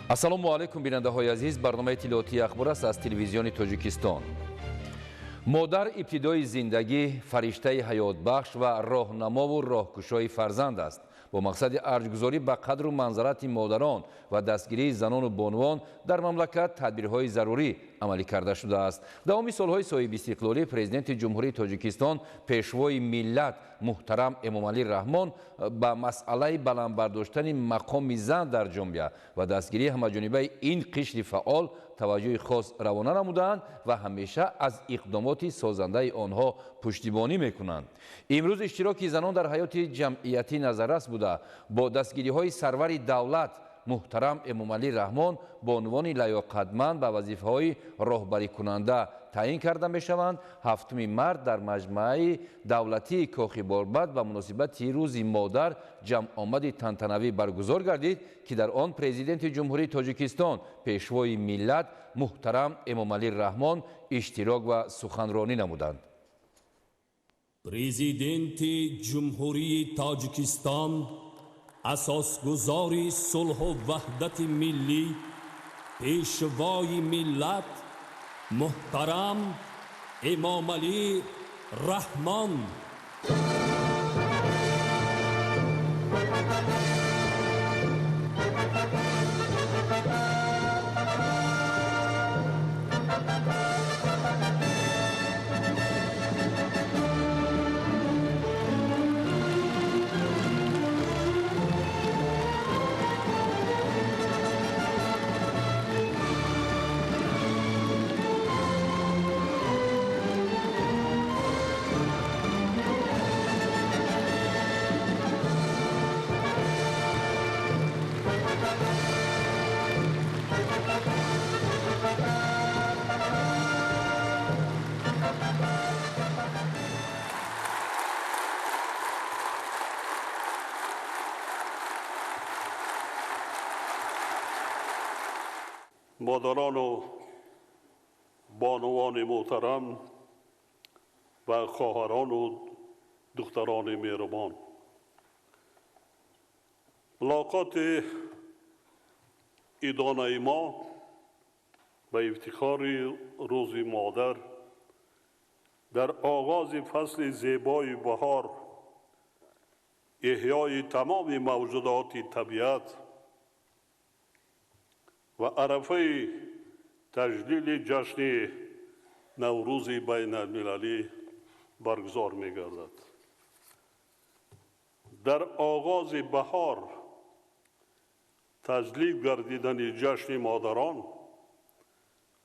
ассалому алайкум бинандаҳои азиз, барномаи тиловати ахбор аст аз телевизиони Тоҷикистон. модар ибтидои зиндагӣ, фариштаи ҳаётбахш ва роҳнамову роҳкушои фарзанд аст. бо мақсади арҷгузорӣ ба қадру манзарати модарон ва дастгирии занону бонувон дар мамлакат тадбирҳои зарурӣ амалӣ карда шудааст. давоми солҳои соҳиби истиқлолӣ президенти ҷумҳурии Тоҷикистон пешвои миллат муҳтарам Эмомалӣ Раҳмон ба масъалаи баландбардоштани мақоми зан дар ҷомъия ва дастгирии ҳамаҷонибаи ин қишри фаъол таваҷҷӯҳи хос равона намуданд ва ҳамеша аз иқдомоти созандаи онҳо пуштибонӣ мекунанд. имрӯз иштироки занон дар ҳаёти ҷамъиятӣ назаррас буда бо дастгириҳои сарвари давлат муҳтарам Эмомалӣ Раҳмон бо унвони лаёқатманд ба вазифаҳои роҳбарикунанда таъин карда мешаванд. 7 март дар маҷмаи давлатии Кохи Борбад ба муносибати рӯзи модар ҷамъомади тантанавӣ баргузор гардид, ки дар он президенти ҷумҳурии Тоҷикистон пешвои миллат муҳтарам Эмомалӣ Раҳмон иштирок ва суханронӣ намуданд. президенти ҷумҳурии Тоҷикистон асосгузори сулҳу ваҳдати миллӣ, пешвои миллат муҳтарам Эмомалӣ Раҳмон. مادران و بانوان محترم و خواهران و دختران مهربان، ملاقات ایدانه ما به افتخار روز مادر در آغاز فصل زیبای بهار، احیای تمام موجودات طبیعت و عرفه تجلیل جشن نوروز بین المللی برگزار می گردد. در آغاز بهار تجلیل گردیدن جشن مادران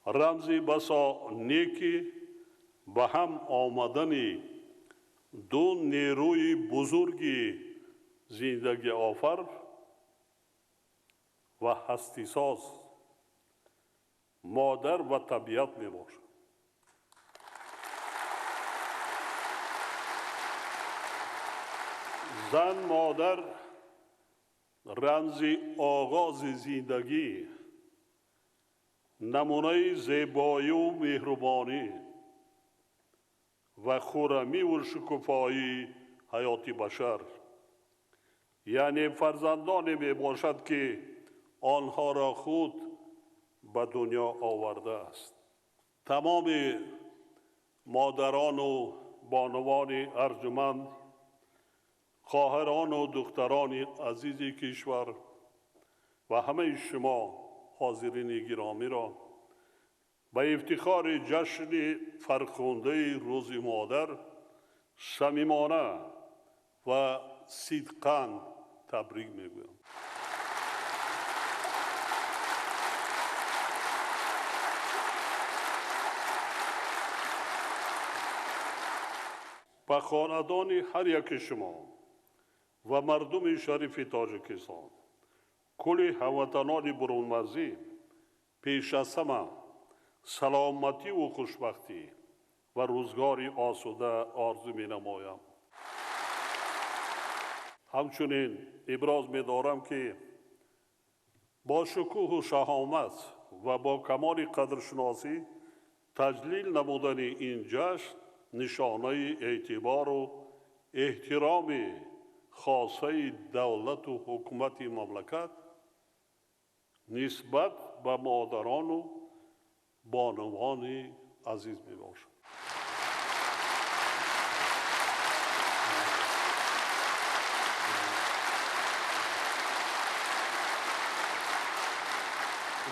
رمزی بسا نیکی به هم آمدن دو نیروی بزرگی زندگی آفر و هستی ساز، مادر و طبیعت می باشد. زن مادر رمز آغاز زندگی، نمونه زیبایی و مهربانی و خرمی و شکوفایی حیات بشر، یعنی فرزندانی می باشد که آنها را خود به دنیا آورده است. تمام مادران و بانوان ارجمند، خواهران و دختران عزیز کشور و همه شما حاضرین گرامی را به افتخار جشن فرخنده روز مادر صمیمانه و صدقاً تبریک میگویم. به خاندان هر یک شما و مردم شریف تاجیکستان، کل هموطنان برونمرزی، پیش از همه سلامتی و خوشبختی و روزگاری آسوده آرزو می نمایم. همچنین ابراز می دارم که با شکوه و شهامت و با کمال قدرشناسی تجلیل نمودن این جشن نشانه اعتبار و احترام خاصه دولت و حکومت مملکت نسبت به مادران و بانوان عزیز می باشد.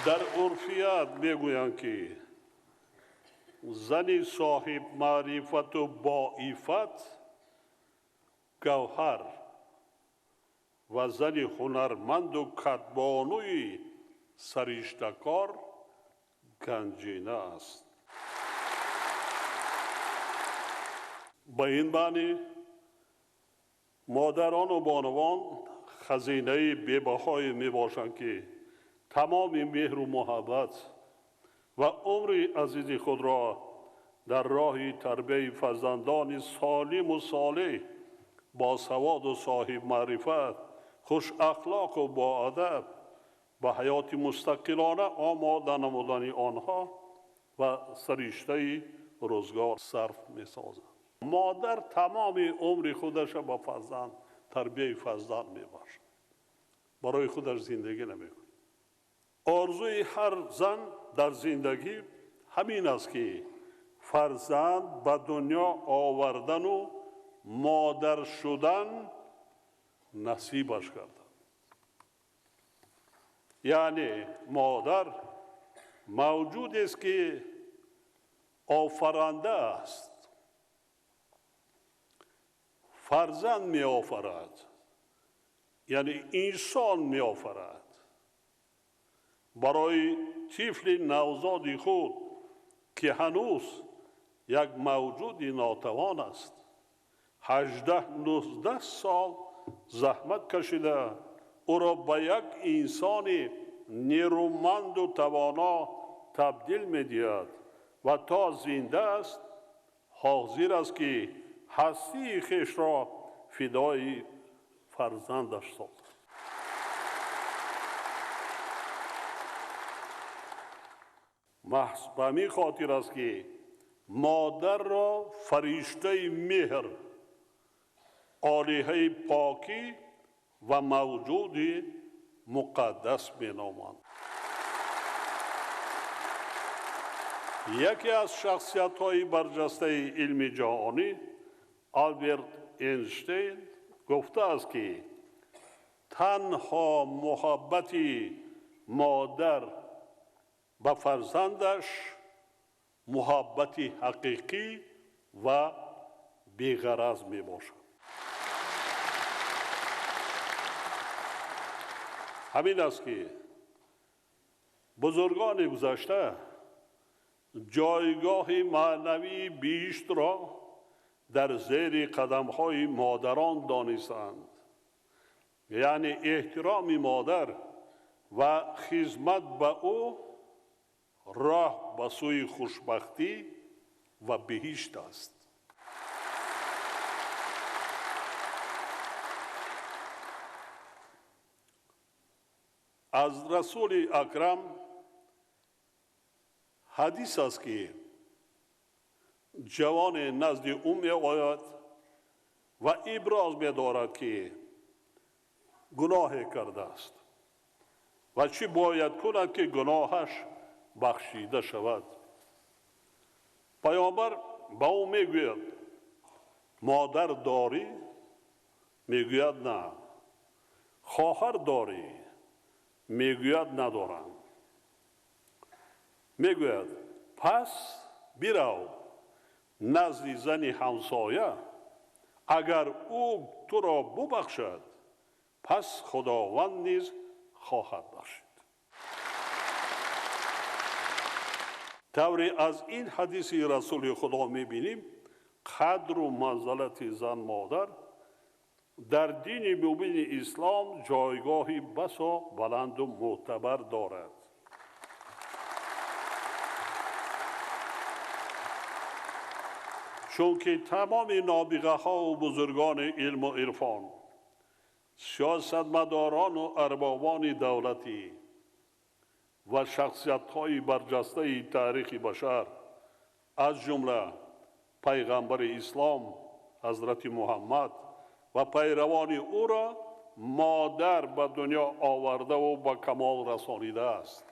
در عرفیات میگویند که زن صاحب معرفت و باعفت گوهر و زن هنرمند و کدبانوی سرشتکار گنجینه است. به این معنی مادران و بانوان خزینه بی‌بهای می باشند که تمام مهر و محبت و عمر عزیز خود را در راه تربیت فرزندان سالم و صالح با سواد و صاحب معرفت، خوش اخلاق و با ادب به حیات مستقلانه آماده نمودن آنها و سرشته روزگار صرف می سازند. مادر تمام عمر خودش به فرزند تربیت فرزند می باشد. برای خودش زندگی نمی کند. آرزوی هر زن در زندگی همین است که فرزند به دنیا آوردن و مادر شدن نصیبش کردن. یعنی مادر موجود است که آفرنده است. فرزند می آفرد، یعنی انسان می آفرد. برای طفل نوزاد خود که هنوز یک موجود ناتوان است 18-19 سال زحمت کشیده او را به یک انسان نیرومند و توانا تبدیل می دهد و تا زنده است حاضر است که هستی خویش را فدای فرزندش سازد. محض به می خاطر است که مادر را فرشته مهر، آلیه پاکی و موجود مقدس می نامند. یکی از شخصیت‌های برجسته علم جهانی آلبرت اینشتین گفته است که تنها محبت مادر به فرزندش محبت حقیقی و بی‌غرض می باشد. همین است که بزرگان گذشته جایگاه معنوی بیشتر را در زیر قدم‌های مادران دانستند. یعنی احترام مادر و خدمت به او راه به سوی خوشبختی و بهشت است. از رسول اکرم حدیث است که جوان نزد او می آید و ابراز می دارد که گناه کرده است و چی باید کند که گناهش بخشیده شود. پیامبر با او می گوید مادر داری؟ می گوید نه. خواهر داری؟ می گوید ندارم. می گوید پس برو نزد زن همسایه، اگر او تو را ببخشد پس خداوند نیز خواهد بخشید. طوری از این حدیث رسول خدا می‌بینیم قدر و منزلت زن مادر در دین مبین اسلام جایگاهی بسا بلند و معتبر دارد. چون که تمام نابغه ها و بزرگان علم و عرفان، سیاستمداران و اربابان دولتی و شخصیت های برجسته تاریخ بشر از جمله پیغمبر اسلام حضرت محمد و پیروان او را مادر به دنیا آورده و به کمال رسانیده است.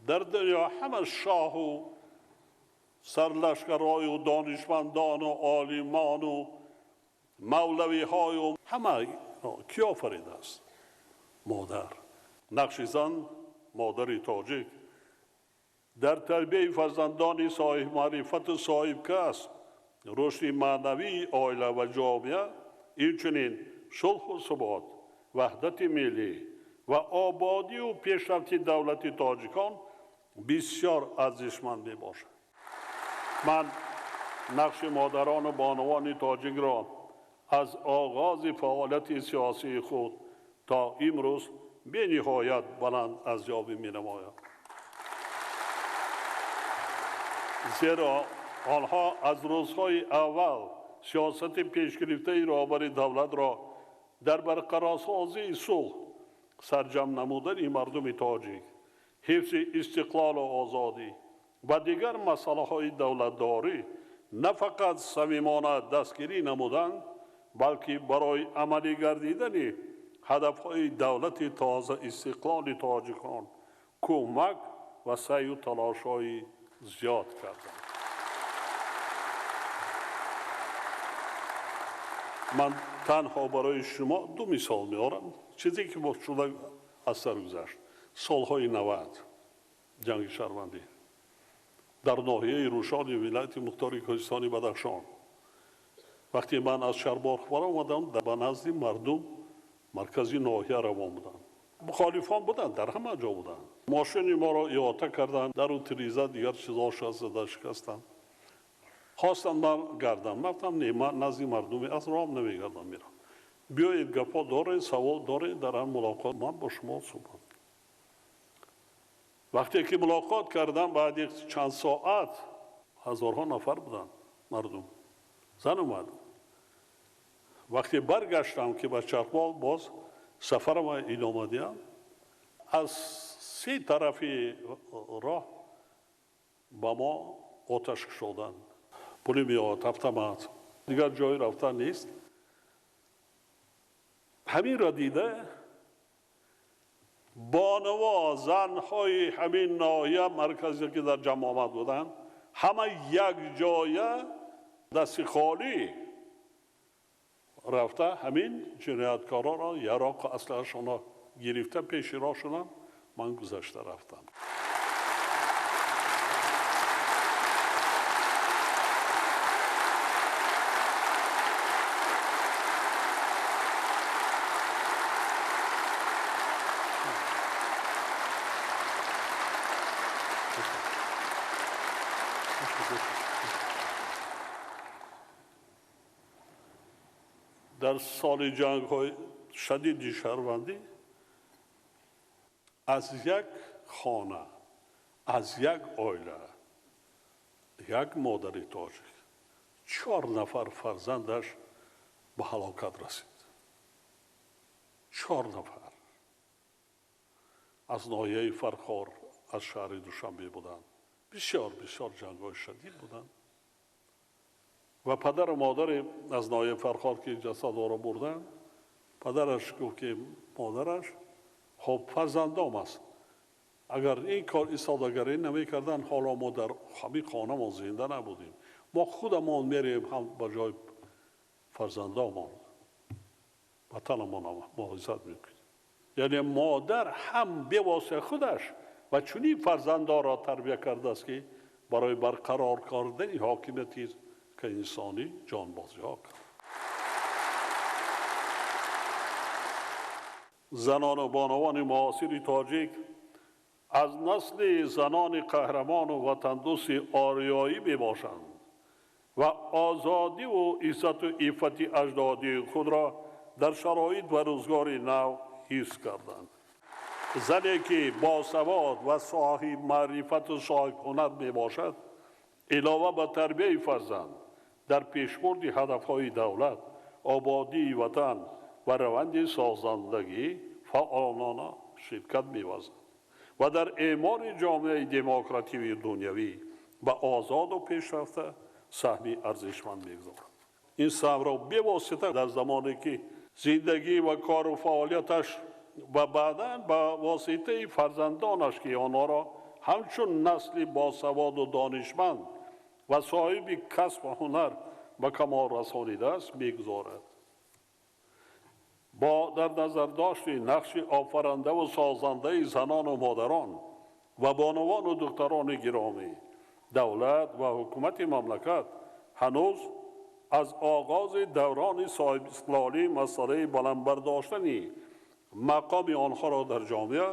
در دنیا همه شاه و سرلشکرهای و دانشمندان و عالمان و مولوی های و همه کی آفریده است؟ مادر. نقش زن، مادر تاجیک، در تربیت فرزندان صاحب معرفت و صاحب کسب، رشد معنوی عائله و جامعه، همچنین صلح و ثبات، وحدت ملی و آبادی و پیشرفت دولت تاجیکان بسیار ارزشمند میباشد. من نقش مادران و بانوان تاجیک را از آغاز فعالیت سیاسی خود تا امروز به نهایت بلند ارزیابی می‌نمایم. زیرا آنها از روزهای اول سیاست پیشگرفته رهبر دولت را در برقرارسازی صلح سرجم نمودن مردم تاجیک، حفظ استقلال و آزادی و دیگر مسائل های دولتداری نه فقط صمیمانه دستگیری نمودند، بلکه برای عملی گردیدن هدفهای دولت تازه استقلال تاجیکان کمک و سعی و تلاش‌های زیاد کردند. من تنها برای شما دو مثال میارم، چیزی که با شده از سر گذشت. سالهای 90 جنگ شهروندی در ناحیه روشان ولایت مختار کوهستانی بدخشان، وقتی من از شهرباخ آمدم به نزد مردم مرکزی ناحیه روان بودم. مخالفان بودند، در همه جا بودند. ماشین ما را احاطه کردند، در اون تریزه دیگر چیزها زده شکستند. خواستم من گردم، گفتم نه، من نزد مردم از راه نمیگردم، میرم. بیایید گپا داره، سوال داره، در هم ملاقات من با شما صحبت. وقتی که ملاقات کردم بعد یک چند ساعت هزارها نفر بودن مردم، زن و مرد. وقتی برگشتم که به چرخبال باز سفرم ادامه دادم، از سه طرف راه با ما آتش شدند. پلیمیات، автомат، دیگر جای رفتن نیست. همین را دیده بانوا زنهای همین ناحیه مرکزی که در جمع آمد بودند، همه یک جایه دست خالی رفته همین جنایتکاران را یراق اسلحه‌شان را گرفته پیش راه شدند. من گذشته رفتم. در سال جنگ های شدید شهروندی از یک خانه، از یک عائله، یک مادر تاجیک 4 نفر فرزندش به هلاکت رسید. 4 نفر از ناحیه فرخار از شهر دوشنبه بودند. بسیار جنگ های شدید بودند. و پدر و مادر از ناحیه فرخار که جسد را بردن، پدرش گفت که مادرش خب فرزندام است، اگر این کار ایستادگری نمی کردن حالا ما در همین خانه ما زنده نبودیم، ما خودمان میریم هم به جای فرزندامان وطنمان محافظت میکنیم. یعنی مادر هم به واسطه خودش و چنین فرزندا را تربیت کرده است که برای برقرار کردن حاکمیت که انسانی جانبازی ها کرد. زنان و بانوان معاصر تاجیک از نسل زنان قهرمان و وطندوست آریایی می باشند و آزادی و عزت و عفت اجدادی خود را در شرایط و روزگار نو حفظ کردند. زنی که باسواد و صاحب معرفت و صاحب هنر می باشد، علاوه بر تربیت فرزند در پیشبرد هدفهای دولت، آبادی وطن و روند سازندگی فعالانه شرکت می‌ورزد و در اعمار جامعه دموکراتیک دنیوی و آزاد و پیشرفته سهمی ارزشمند می‌گذارد. این سهم را به واسطه در زمانی که زندگی و کار و فعالیتش و بعداً با واسطه فرزندانش که آنها را همچون نسل باسواد و دانشمند و صاحب کسب و هنر به کمال رسانیده است می‌گذارد. با در نظر داشت نقش آفرینده و سازنده زنان و مادران و بانوان و دختران گرامی، دولت و حکومت مملکت هنوز از آغاز دوران صاحب استقلالی مسئله بلند برداشتن مقام آنها را در جامعه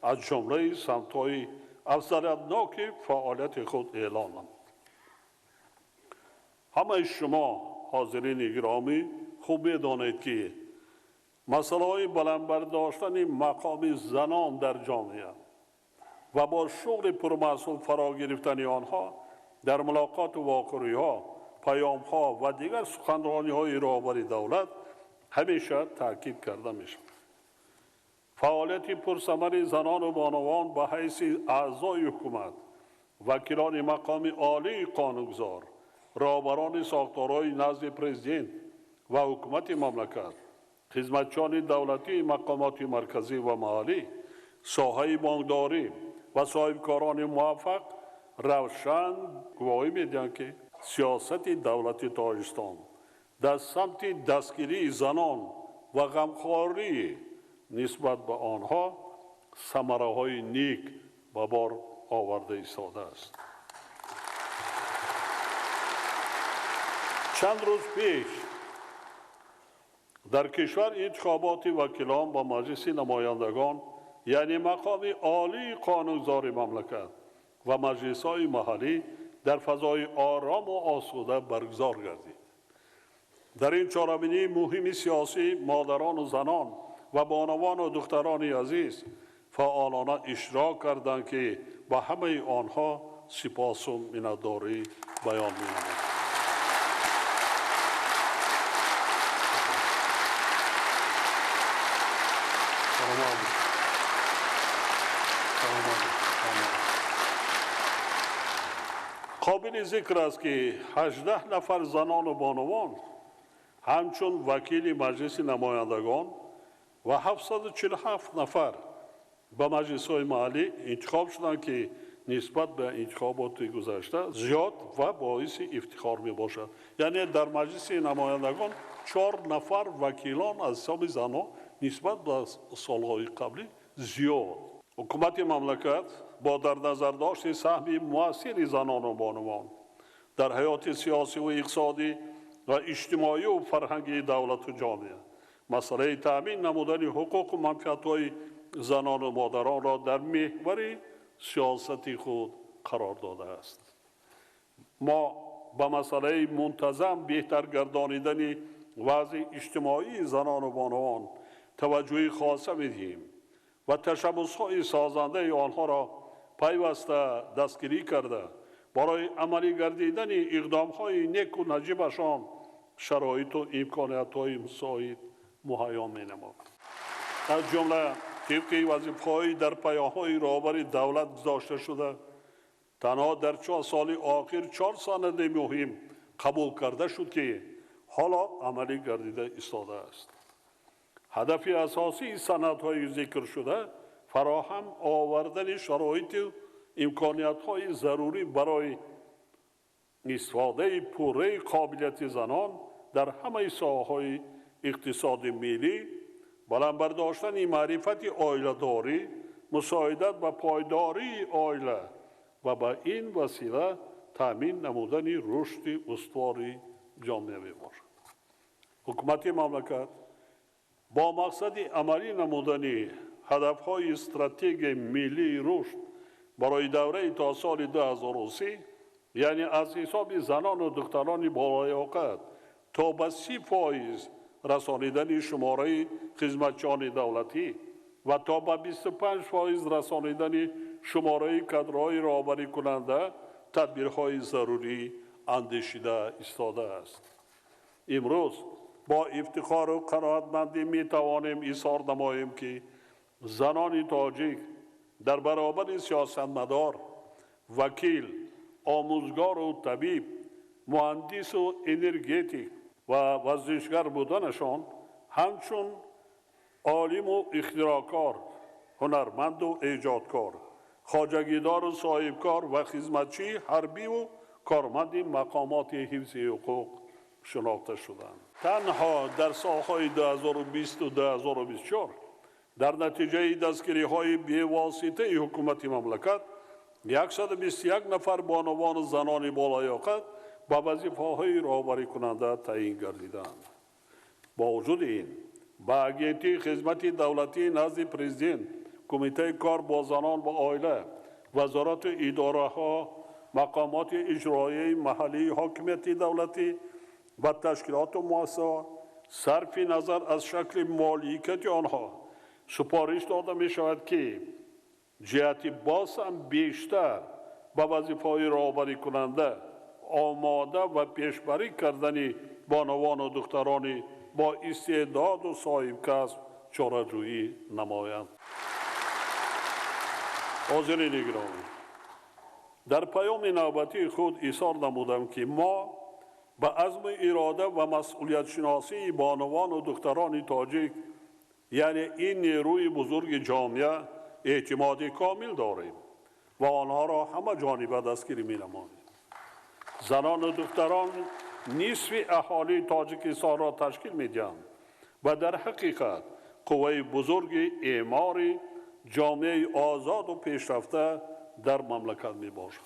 از جمله سمت‌های افضلیت‌ناک فعالیت خود اعلان نمود. همه شما حاضرین گرامی خوب می‌دانید که مسئله بلند برداشتن مقام زنان در جامعه و با شغل پرمسئول فرا گرفتن آنها در ملاقات و واقعی‌ها، پیام‌ها و دیگر سخنرانی‌های رهبر دولت همیشه تاکید کرده می‌شود. فعالیت پرثمر زنان و بانوان به حیث اعضای حکومت، وکیلان مقام عالی قانونگذار، رهبران ساختارهای نزد پرزیدنت و حکومت مملکت، خدمتچیان دولتی مقامات مرکزی و محلی، ساحه بانکداری و صاحبکاران موفق روشن گواهی می‌دهند که سیاست دولت تاجیکستان در سمت دستگیری زنان و غمخواری نسبت به آنها ثمره‌های نیک به بار آورده ایستاده است. چند روز پیش در کشور انتخابات وکیلان و مجلس نمایندگان یعنی مقام عالی قانونگذار مملکت و مجلس‌های محلی در فضای آرام و آسوده برگزار گردید. در این چهارمین مهم سیاسی مادران و زنان و بانوان و دختران عزیز فعالانه اشتراک کردند که به همه آنها سپاس و منتداری بیان می‌نمایم. قابل ذکر است که 18 نفر زنان و بانوان همچون وکیل مجلس نمایندگان و 747 نفر به مجلس‌های محلی انتخاب شدند که نسبت به انتخابات گذشته زیاد و باعث افتخار می باشد. یعنی در مجلس نمایندگان 4 نفر وکیلان از حساب زنان نسبت به سالهای قبلی زیاد. حکومت مملکت با در نظر داشت سهم مؤثر زنان و بانوان در حیات سیاسی و اقتصادی و اجتماعی و فرهنگی دولت و جامعه مسئله تامین نمودن حقوق و منفعت‌های زنان و مادران را در محور سیاست خود قرار داده است. ما به مسئله منتظم بهتر گردانیدن وضع اجتماعی زنان و بانوان توجه خاصه می‌دهیم و تشبس‌های سازنده آنها را پیوسته دستگیری کرده برای عملی گردیدن اقدام‌های نیک و نجیبشان شرایط و امکانات‌های مساعد مهیا می‌نماید. از جمله طبق وظیفه‌های در پیام‌های رهبر دولت گذاشته شده تنها در 4 سال آخر 4 سند مهم قبول کرده شد که حالا عملی گردیده ایستاده است. هدف اساسی سندهای ذکر شده فراهم آوردن شرایط و امکانات‌های ضروری برای استفاده پوره قابلیت زنان در همه ساحه‌های اقتصاد ملی، بلند برداشتن معرفت عائله‌داری، مساعدت و پایداری عائله و به این وسیله تامین نمودن رشد استوار جامعه باشد. حکومت مملکت با مقصد عملی نمودن هدف‌های استراتژی ملی رشد برای دوره تا سال 2030 یعنی از حساب زنان و دختران بالیاقت تا به 30% رسانیدن شماره خدمتچیان دولتی و تا به 25% رسانیدن شماره کادرهای رهبری کننده تدبیرهای ضروری اندیشیده ایستاده است. امروز با افتخار و قناعتمندی می توانیم ایثار نماییم که زنان تاجیک در برابر سیاستمدار، وکیل، آموزگار و طبیب، مهندس و انرژتیک و ورزشگر بودنشان همچون عالم و اختراعکار، هنرمند و ایجادکار، خواجگیدار و صاحبکار و خدمتچی حربی و کارمند مقامات حفظ حقوق شناخته شدند. تنها در سالهای 2020 و 2024 در نتیجه دستگیری های بی‌واسطه حکومت مملکت 121 نفر بانوان زنان بالالیاقت به وظیفه‌های راهبری کننده تعیین گردیدند. با وجود این به اگنتی خدمت دولتی نزد پرزیدنت، کمیته کار با زنان و عائله، وزارت اداره ها، مقامات اجرایی محلی حاکمیت دولتی و تشکیلات و مؤسسات صرف نظر از شکل مالکیت آنها سپارش داده می شود که جهت باز هم بیشتر به وظیفه‌های راهبری کننده آماده و پیشبری کردن بانوان و دختران با استعداد و صاحب کسب چاره‌جویی نمایند. حاضرین گرامی، در پیام نوبتی خود اظهار نمودم که ما به عزم اراده و مسئولیت شناسی بانوان و دختران تاجیک، یعنی این نیروی بزرگ جامعه، اعتماد کامل داریم و آنها را همه جانبه دستگیری می نماییم. زنان و دختران نصف اهالی تاجیکستان را تشکیل می دهند و در حقیقت قوه بزرگ اعمار جامعه آزاد و پیشرفته در مملکت می باشند.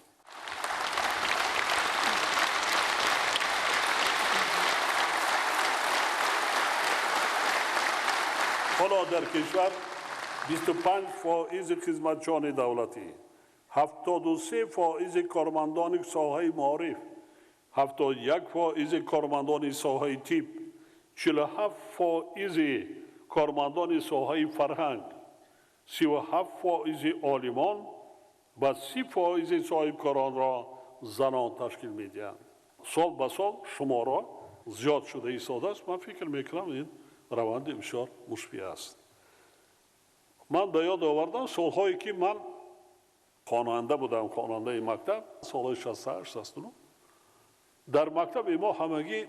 حالا در کشور 25% خدمتچیان دولتی، 73% کارمندان ساحه معارف، 71% کارمندان ساحه طب، 47% کارمندان ساحه فرهنگ، 37% عالمان و 30% صاحبکاران را زنان تشکیل می‌دهند. سال به سال شماره زیاد شده ایستاده است. من فکر می‌کنم این روند بسیار مثبت است. من به یاد آوردم سالهایی که من خواننده بودم، خواننده مکتب، سالهای 68-69 در مکتب ما همگی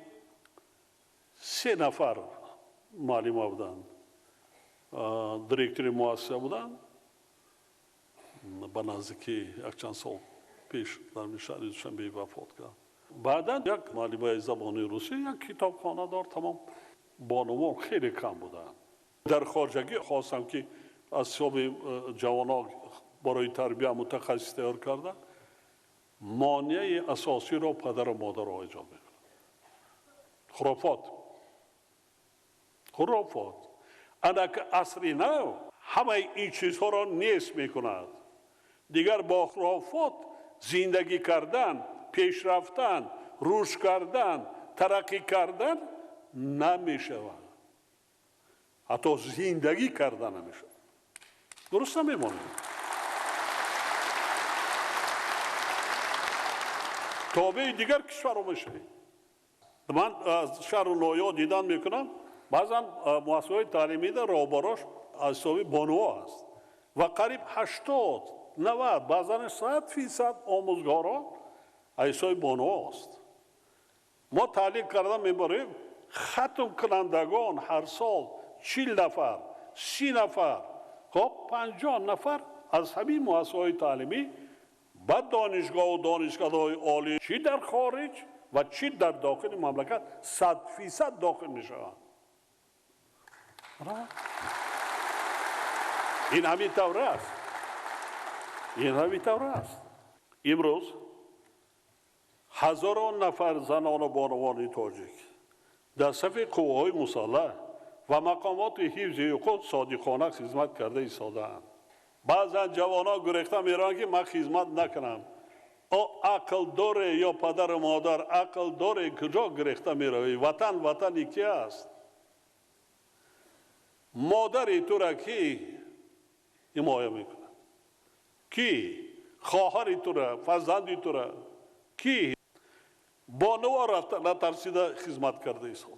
3 نفر معلم بودند. دیرکتور مؤسسه بودند. به نزدیکی یک چند سال پیش در شهر دوشنبه وفات کرد. بعدا یک معلم زبان روسی، یک کتابخانه دار، تمام بانوان خیلی کم بودند. در خارجگی خواستم که از حساب جوانان برای تربیت متخصص تیار کردن. مانع اساسی را پدر و مادر را ایجاد می‌کند. خرافات. انک عصری نو همه این چیزها را نیست می‌کند. دیگر با خرافات زندگی کردن، پیش رفتن، رشد کردن، ترقی کردن نمی‌شود. حتی زندگی کردن نمی‌شود. درست نمی‌ماند. تابع دیگر کشور میشه. من از شهر نویا دیدن میکنم بعضا مؤسسه‌های تعلیمی در راهبراش از حساب بانوها است و قریب 80 90 بعضا 100% آموزگاران از حساب بانوها است. ما تعلیق کردن میبریم ختم کنندگان هر سال 40 نفر 30 نفر خب 50 نفر از همین مؤسسه‌های تعلیمی با دانشگاه و دانشگاه‌های عالی چی در خارج و چی در داخل مملکت 100% داخل میشوند. این همین طور است. امروز هزاران نفر زنان و بانوان تاجیک در صف قوه‌های مسلح و مقامات حفظ حقوق صادقانه خدمت کرده ایستاده‌اند. بعضا جوانا گریخته میرن که من خدمت نکنم. او عقل داره یا پدر و مادر عقل داره کجا گریخته میروی؟ وطن یکی است. مادری تو را کی حمایت میکنه؟ کی؟ خواهری تو را، فرزندی تو را کی؟ بانوا رفت نترسیده خدمت کرده ایستاده.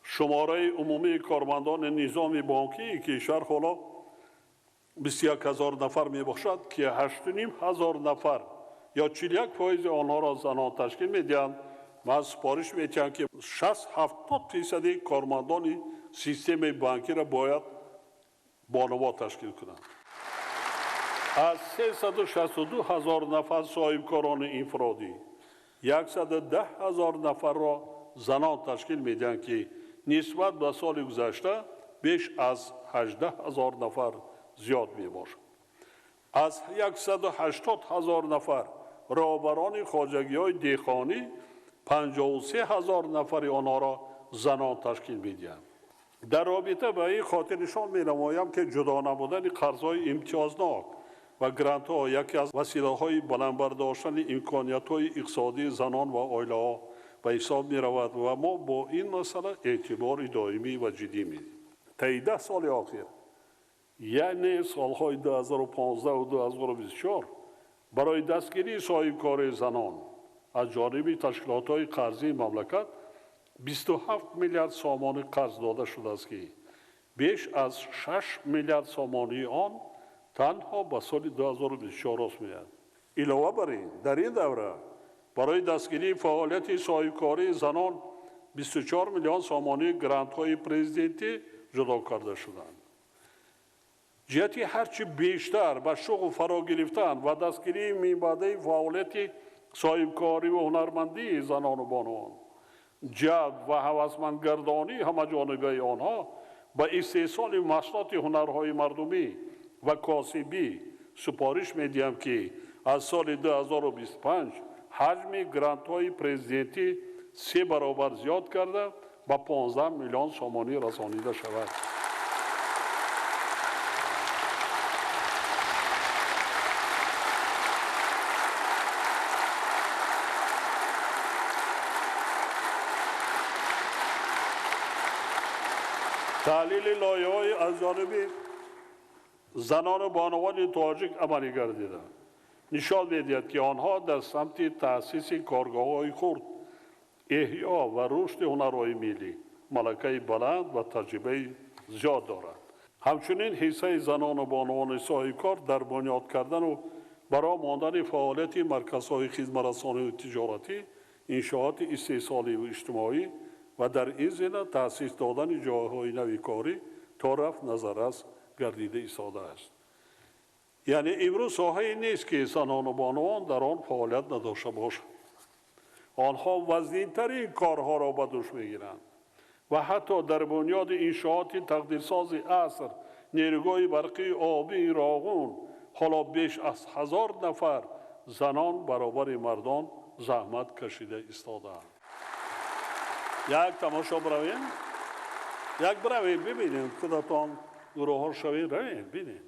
شماره عمومی کارمندان نظام بانکی کشور حالا 21,000 نفر می باشد که 8,500 نفر یا 41% آنها را زنان تشکیل میدهند. من سپارش میتیم که 60-70% کارمندان سیستم بانکی را باید بانوا تشکیل کنند. از 362,000 نفر صاحبکاران انفرادی 110,000 نفر را زنان تشکیل میدهند که نسبت به سال گذشته بیش از 18,000 نفر زیاد می باشد. از 180,000 نفر رهبران خواجگی‌های دهقانی 53,000 نفر آنها را زنان تشکیل می‌دهند. در رابطه با این خاطر نشان می‌نمایم که جدا نمودن قرض‌های امتیازناک و گرانت‌ها یکی از وسیله‌های بلند برداشتن امکانیت‌های اقتصادی زنان و عائله‌ها به حساب می‌رود و ما با این مسئله اعتبار دائمی و جدی می‌دهیم. طی 10 سال اخیر یعنی سالهای 2015 و 2024 برای دستگیری صاحبکاری زنان از جانب تشکیلات‌های قرضی مملکت 27 میلیارد سامانه قرض داده شده است که بیش از 6 میلیارد سامانه آن تنها به سال 2024 راست می‌آید. علاوه بر این در این دوره برای دستگیری فعالیت صاحبکاری زنان 24 میلیون سامانه گرانت‌های پرزیدنتی جدا کرده شدند. جهتی هرچی بیشتر به شغل فرا گرفتن و دستگیری می‌باید فعالیت صاحبکاری و هنرمندی زنان و بانوان، جلب و هوسمندگردانی همه جانبه آنها به استحصال محصولات هنرهای مردمی و کاسبی سپارش می‌دهم که از سال 2025 حجم گرانت‌های پرزیدنتی 3 برابر زیاد کرده به 15 میلیون سامانه رسانیده شود. تحلیل لایحه‌های از جانب زنان و بانوان تاجیک عملی گردیده نشان می‌دهد که آنها در سمت تأسیس کارگاه‌های خرد، احیا و رشد هنرهای ملی ملکه بلند و تجربه زیاد دارند. همچنین حصه زنان و بانوان صاحبکار در بنیاد کردن و برای ماندن فعالیت مرکزهای خدمت‌رسانی و تجارتی، انشاءات استحصالی و اجتماعی و در این زمینه تأسیس دادن جایهای نوی کاری تا رفع نظررس گردیده ایستاده است. یعنی امروز ساحه‌ای نیست که زنان و بانوان در آن فعالیت نداشته باشند. آنها وزین‌ترین کارها را به دوش می‌گیرند و حتی در بنیاد انشاءات تقدیرساز عصر، نیروگاه برقی آبی راغون، حالا بیش از 1000 نفر زنان برابر مردان زحمت کشیده ایستاده‌اند. یک تماشا برویم، یک برویم ببینیم خودتان گروه ها شوید روید ببینیم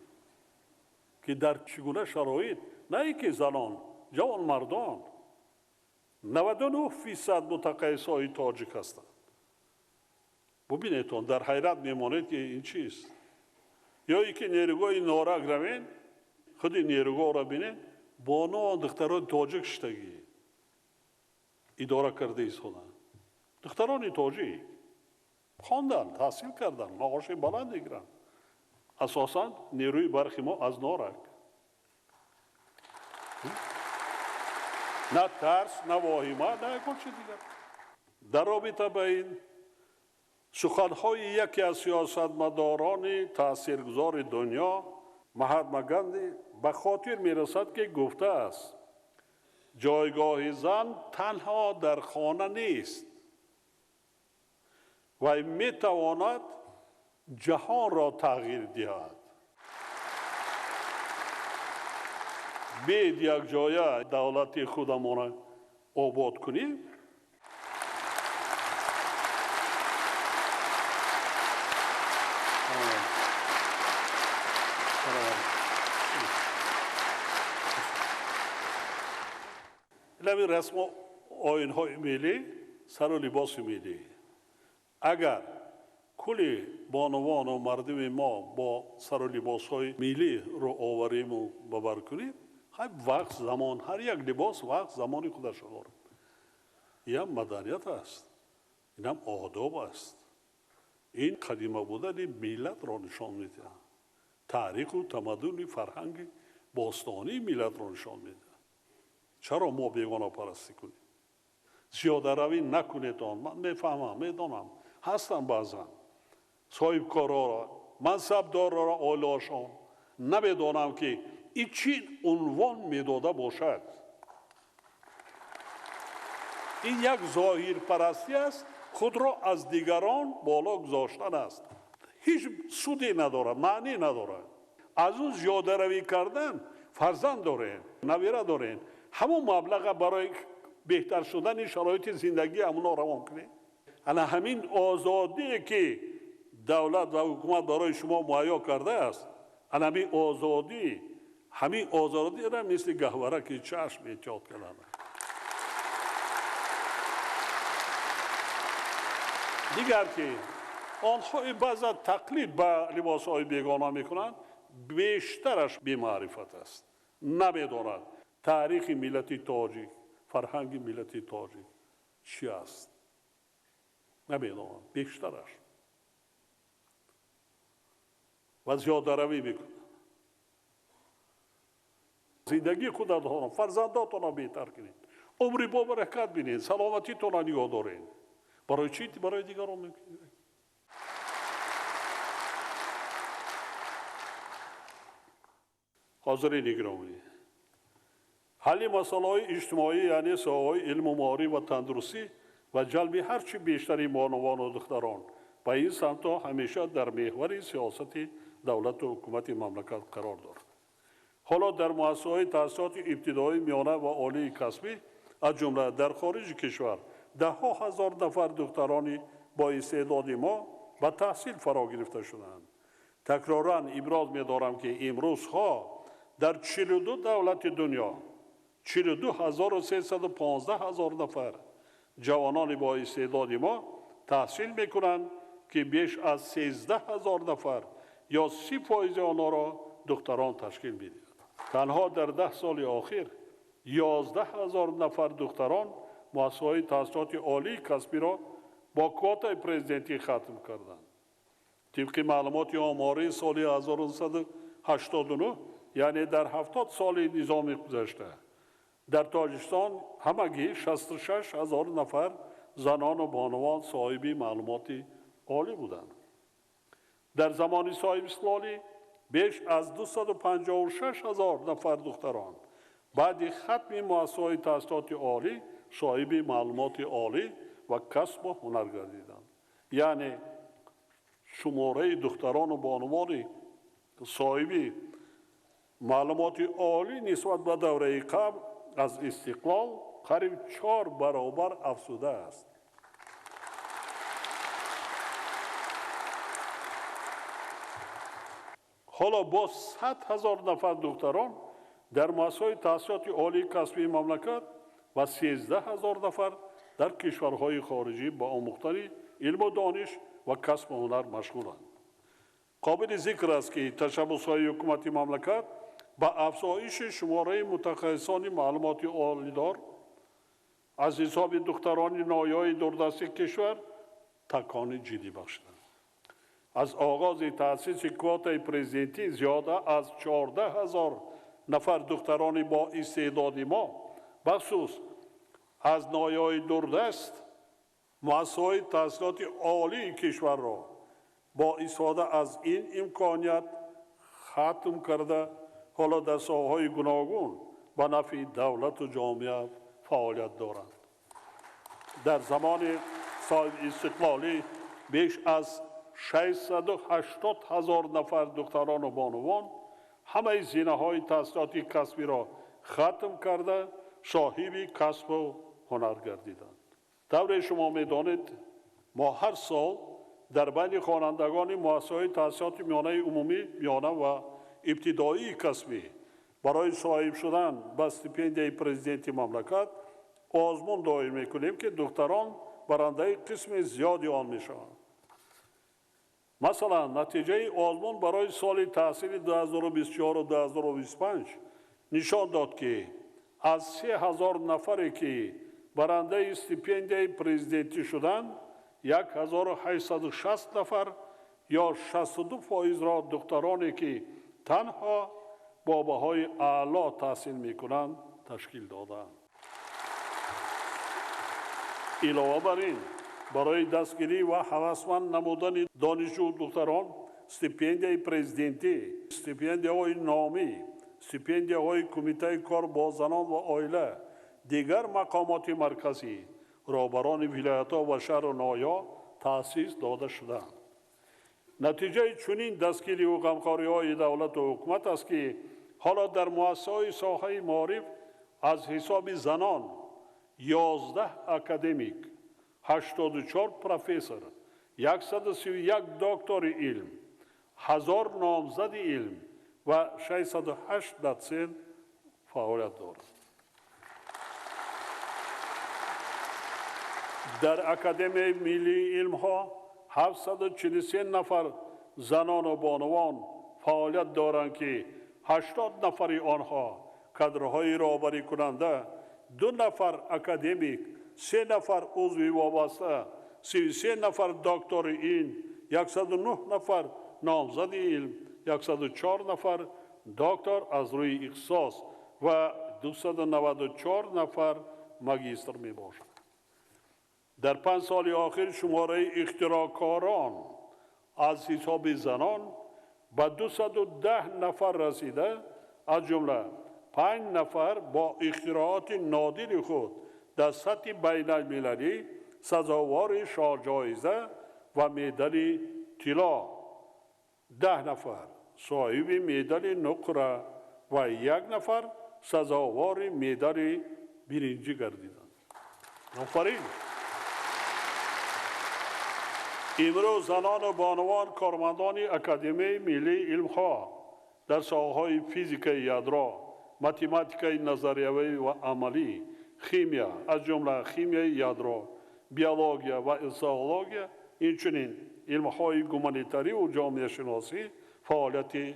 که در چگونه شرایط نه اینکه زنان جوان مردان 99% متقاعس های تاجیک هستند. ببینیتون در حیرت میمانید که این چیست. یا اینکه نیروگاه نارک روید خود نیروگاه را بینید بانو دختران تاجیک شدگی اداره کرده ایستادند. دختران تاجیک خواندن، تحصیل کردن، معاش بلند میگیرن. اساساً نیروی برخی ما از نارک. نه ترس، نه واهمه، نه یک چیز دیگر. در رابطه با این سخنهای یکی از سیاستمداران تاثیرگذار دنیا، مهاتما گاندی، به خاطر میرسد که گفته است جایگاه زن تنها در خانه نیست و میتواند جهان را تغییر دهد. بید یک جای دولت خودمان آباد کنیم نمی رسم و آیین های ملی سر و لباس ملی اگر کلی بانوان و مردم ما با سر و لباس‌های ملی رو آوریم و باور کنیم، وقت زمان هر یک لباس وقت زمانی خودش داره. این هم مدنیت است، این هم آداب است. این قدیمه بودن ملت را نشان میده. تاریخ و تمدن فرهنگ باستانی ملت را نشان میده. چرا ما بیگانه پرستی کنیم؟ زیاده روی نکنید آن. من میفهمم، میدانم، هستم بعضا صاحب کارا منصبدار را آلاشان نمیدانم که این چی عنوان میداده باشد. این یک ظاهر پرستی است، خود را از دیگران بالا گذاشتن است. هیچ سودی ندارد، معنی ندارد. از اون زیاده روی کردن فرزند دارین، نویره دارین، همون مبلغ برای بهتر شدن شرایط زندگی همونا روان کنید. انا همین آزادی که دولت و حکومت برای شما مهیا کرده است، انا همین آزادی را مثل گهواره که چشم ایجاد کردن. دیگر که آنها بعضا تقلید به لباسهای بیگانه میکنند، بیشترش بی‌معرفت است. نمیداند تاریخ ملت تاجیک، فرهنگ ملت تاجیک چی است. نمیداند بیشترش. و زیاده روی میکنند. زندگی خود را فرزنداتون را بهتر کنید. عمری با برکت بینید. سلامتیتون را نگاه دارید. برای چی؟ برای دیگران میکنید. حاضرین گرامی، حل مسائل اجتماعی یعنی ساحه‌های علم و معارف و تندرستی و جلب هرچی بیشتری بانوان و دختران به این سمت همیشه در محور سیاست دولت و حکومت مملکت قرار دارد. حالا در مؤسسه‌های تحصیلات ابتدایی، میانه و عالی کسبی از جمله در خارج کشور ده‌ها هزار نفر دخترانی با استعداد ما به تحصیل فرا گرفته شدند. تکراراً ابراز می‌دارم که امروزها در 42 دولت دنیا 42,315 نفر جوانان با استعداد ما تحصیل میکنند که بیش از 13,000 نفر یا 30% آنها را دختران تشکیل میدهند. تنها در 10 سال اخیر 11,000 نفر دختران مؤسسه‌های تحصیلات عالی کسبی را با کوتای پرزیدنتی ختم کردند. طبق معلومات آماری سال 1989 یعنی در 70 سال نظام گذشته در تاجیکستان همگی 66,000 نفر زنان و بانوان صاحب معلومات عالی بودند. در زمان صاحب استقلالی بیش از 256,000 نفر دختران بعد ختم مؤسسه‌های تحصیلات عالی صاحب معلومات عالی و کسب و هنر گردیدند. یعنی شماره دختران و بانوان صاحب معلومات عالی نسبت به دوره قبل از استقلال قریب 4 برابر افزوده است. حالا با 100,000 نفر دختران در مؤسسه‌های تحصیلات عالی کسبی مملکت و 13,000 نفر در کشورهای خارجی با آموختن علم و دانش و کسب و هنر مشغولند. قابل ذکر است که تشبس‌های حکومت مملکت با افزایش شماره متخصصان معلومات عالی‌دار از حساب دختران نایای دوردست کشور تکان جدی بخشیدند. از آغاز تأسیس کوتای پرزیدنتی زیاده از 14,000 نفر دختران با استعداد ما بخصوص از نایای دوردست مؤسسه‌های تحصیلات عالی کشور را با استفاده از این امکانیت ختم کرده حالا در ساحه‌های گوناگون به نفع دولت و جامعه فعالیت دارند. در زمان صاحب استقلالی بیش از 680,000 نفر دختران و بانوان همه زینه‌های تحصیلات کسبی را ختم کرده صاحب کسب و هنر گردیدند. طور شما می‌دانید ما هر سال در بین خوانندگان مؤسسه‌های تحصیلات میانه عمومی، میانه و ابتدایی کسبی برای صاحب شدن به استیپندیای پرزیدنت مملکت آزمون دایر می‌کنیم که دختران برنده قسم زیادی آن می‌شوند. مثلا نتیجه آزمون برای سال تحصیلی 2024 و 2025 نشان داد که از 3000 نفری که برنده استیپندیای پرزیدنتی شدند 1860 نفر یا 62% را دخترانی که تنها با بهای اعلا تحصیل میکنند تشکیل دادند. علاوه بر این برای دستگیری و هوسمند نمودن دانشجو دختران استیپندیای پرزیدنتی، استیپندیای نامی، استیپندیای کمیته کار با زنان و عائله، دیگر مقامات مرکزی، رهبران ولایت‌ها و شهر و ناحیه‌ها تأسیس داده شدند. نتیجه چنین دستگیری و غمخوری‌های دولت و حکومت است که حالا در مؤسسه‌های ساحه معارف از حساب زنان 11 اکادمیک، 84 پروفسور، 131 دکتر علم، 1000 نامزد علم و 608 دسته فعالیت دارد. در اکادمی ملی علم ها 743 نفر زنان و بانوان فعالیت دارند که 80 نفر آنها کادرهای رهبری کننده، 2 نفر اکادمیک، 3 نفر عضو وابسته، 33 نفر دکتر علم، 109 نفر نامزد علم، 104 نفر دکتر از روی اختصاص و 294 نفر ماجستر می باشد. در 5 سال آخر شماره اختراعکاران از حساب زنان به 210 نفر رسیده، از جمله 5 نفر با اختراعات نادر خود در سطح بین المللی سزاوار شاهجایزه و مدال طلا، 10 نفر صاحب مدال نقره و 1 نفر سزاوار مدال برنجی گردیدند. آفرین. امروز زنان و بانوان کارمندان اکادمی ملی علم ها در ساحه‌های فیزیک یادرا، متماتیک نظریوی و عملی، خیمیا از جمله خیمیای یادرا، بیولوژیا و انسانولوژیا، اینچنین علم های گومانیتاری و جامعه شناسی فعالیت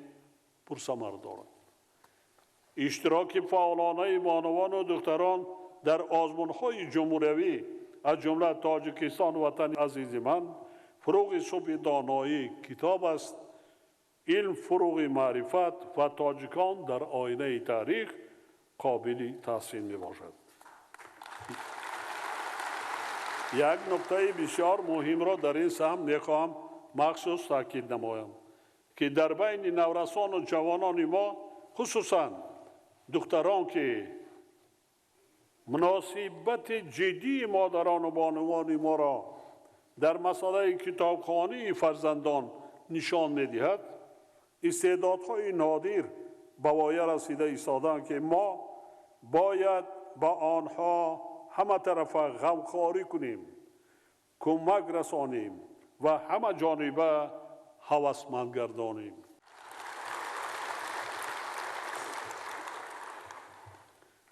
پرثمر دارند. اشتراک فعالانه بانوان و دختران در آزمون های جمهوری از جمله تاجیکستان وطن عزیز من فروغ صبح دانایی کتاب است، علم فروغ معرفت و تاجیکان در آینه تاریخ قابل تحسین می باشد. یک نکته بسیار مهم را در این سهم میخواهم مخصوص تاکید نمایم که در بین نورسان و جوانان ما خصوصا دختران که مناسبت جدی مادران و بانوان ما را در مسئله کتابخوانی فرزندان نشان می‌دهد، استعدادهای نادر به وایه رسیده ایستادند که ما باید با آنها همه طرف غمخواری کنیم، کمک رسانیم و همه جانبه هوسمند گردانیم.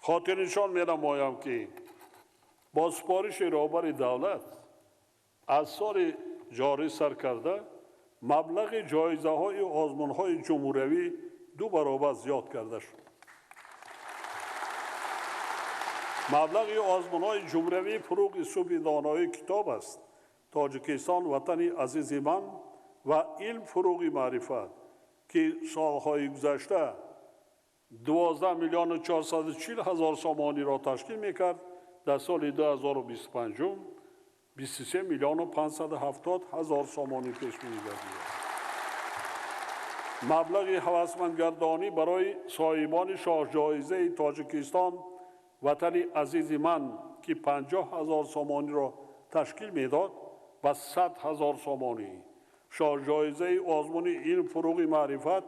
خاطر نشان می‌نمایم که با سپارش رهبر دولت از سال جاری سر کرده مبلغ جایزه های آزمون های جمهوری 2 برابر زیاد کرده شد. مبلغ آزمون های جمهوری فروغ صبح دانایی کتاب است، تاجیکستان وطن عزیز من و علم فروغ معرفت که سالهای گذشته 12,440,000 سامانی را تشکیل میکرد، در سال 2025 23,570,000 سامانی پیش بینی گردیده. مبلغ هوسمندگردانی برای صاحبان شاهجایزه تاجیکستان وطن عزیز من که 50,000 سامانی را تشکیل میداد و 100,000 سامانی، شاهجایزه آزمون علم فروغ معرفت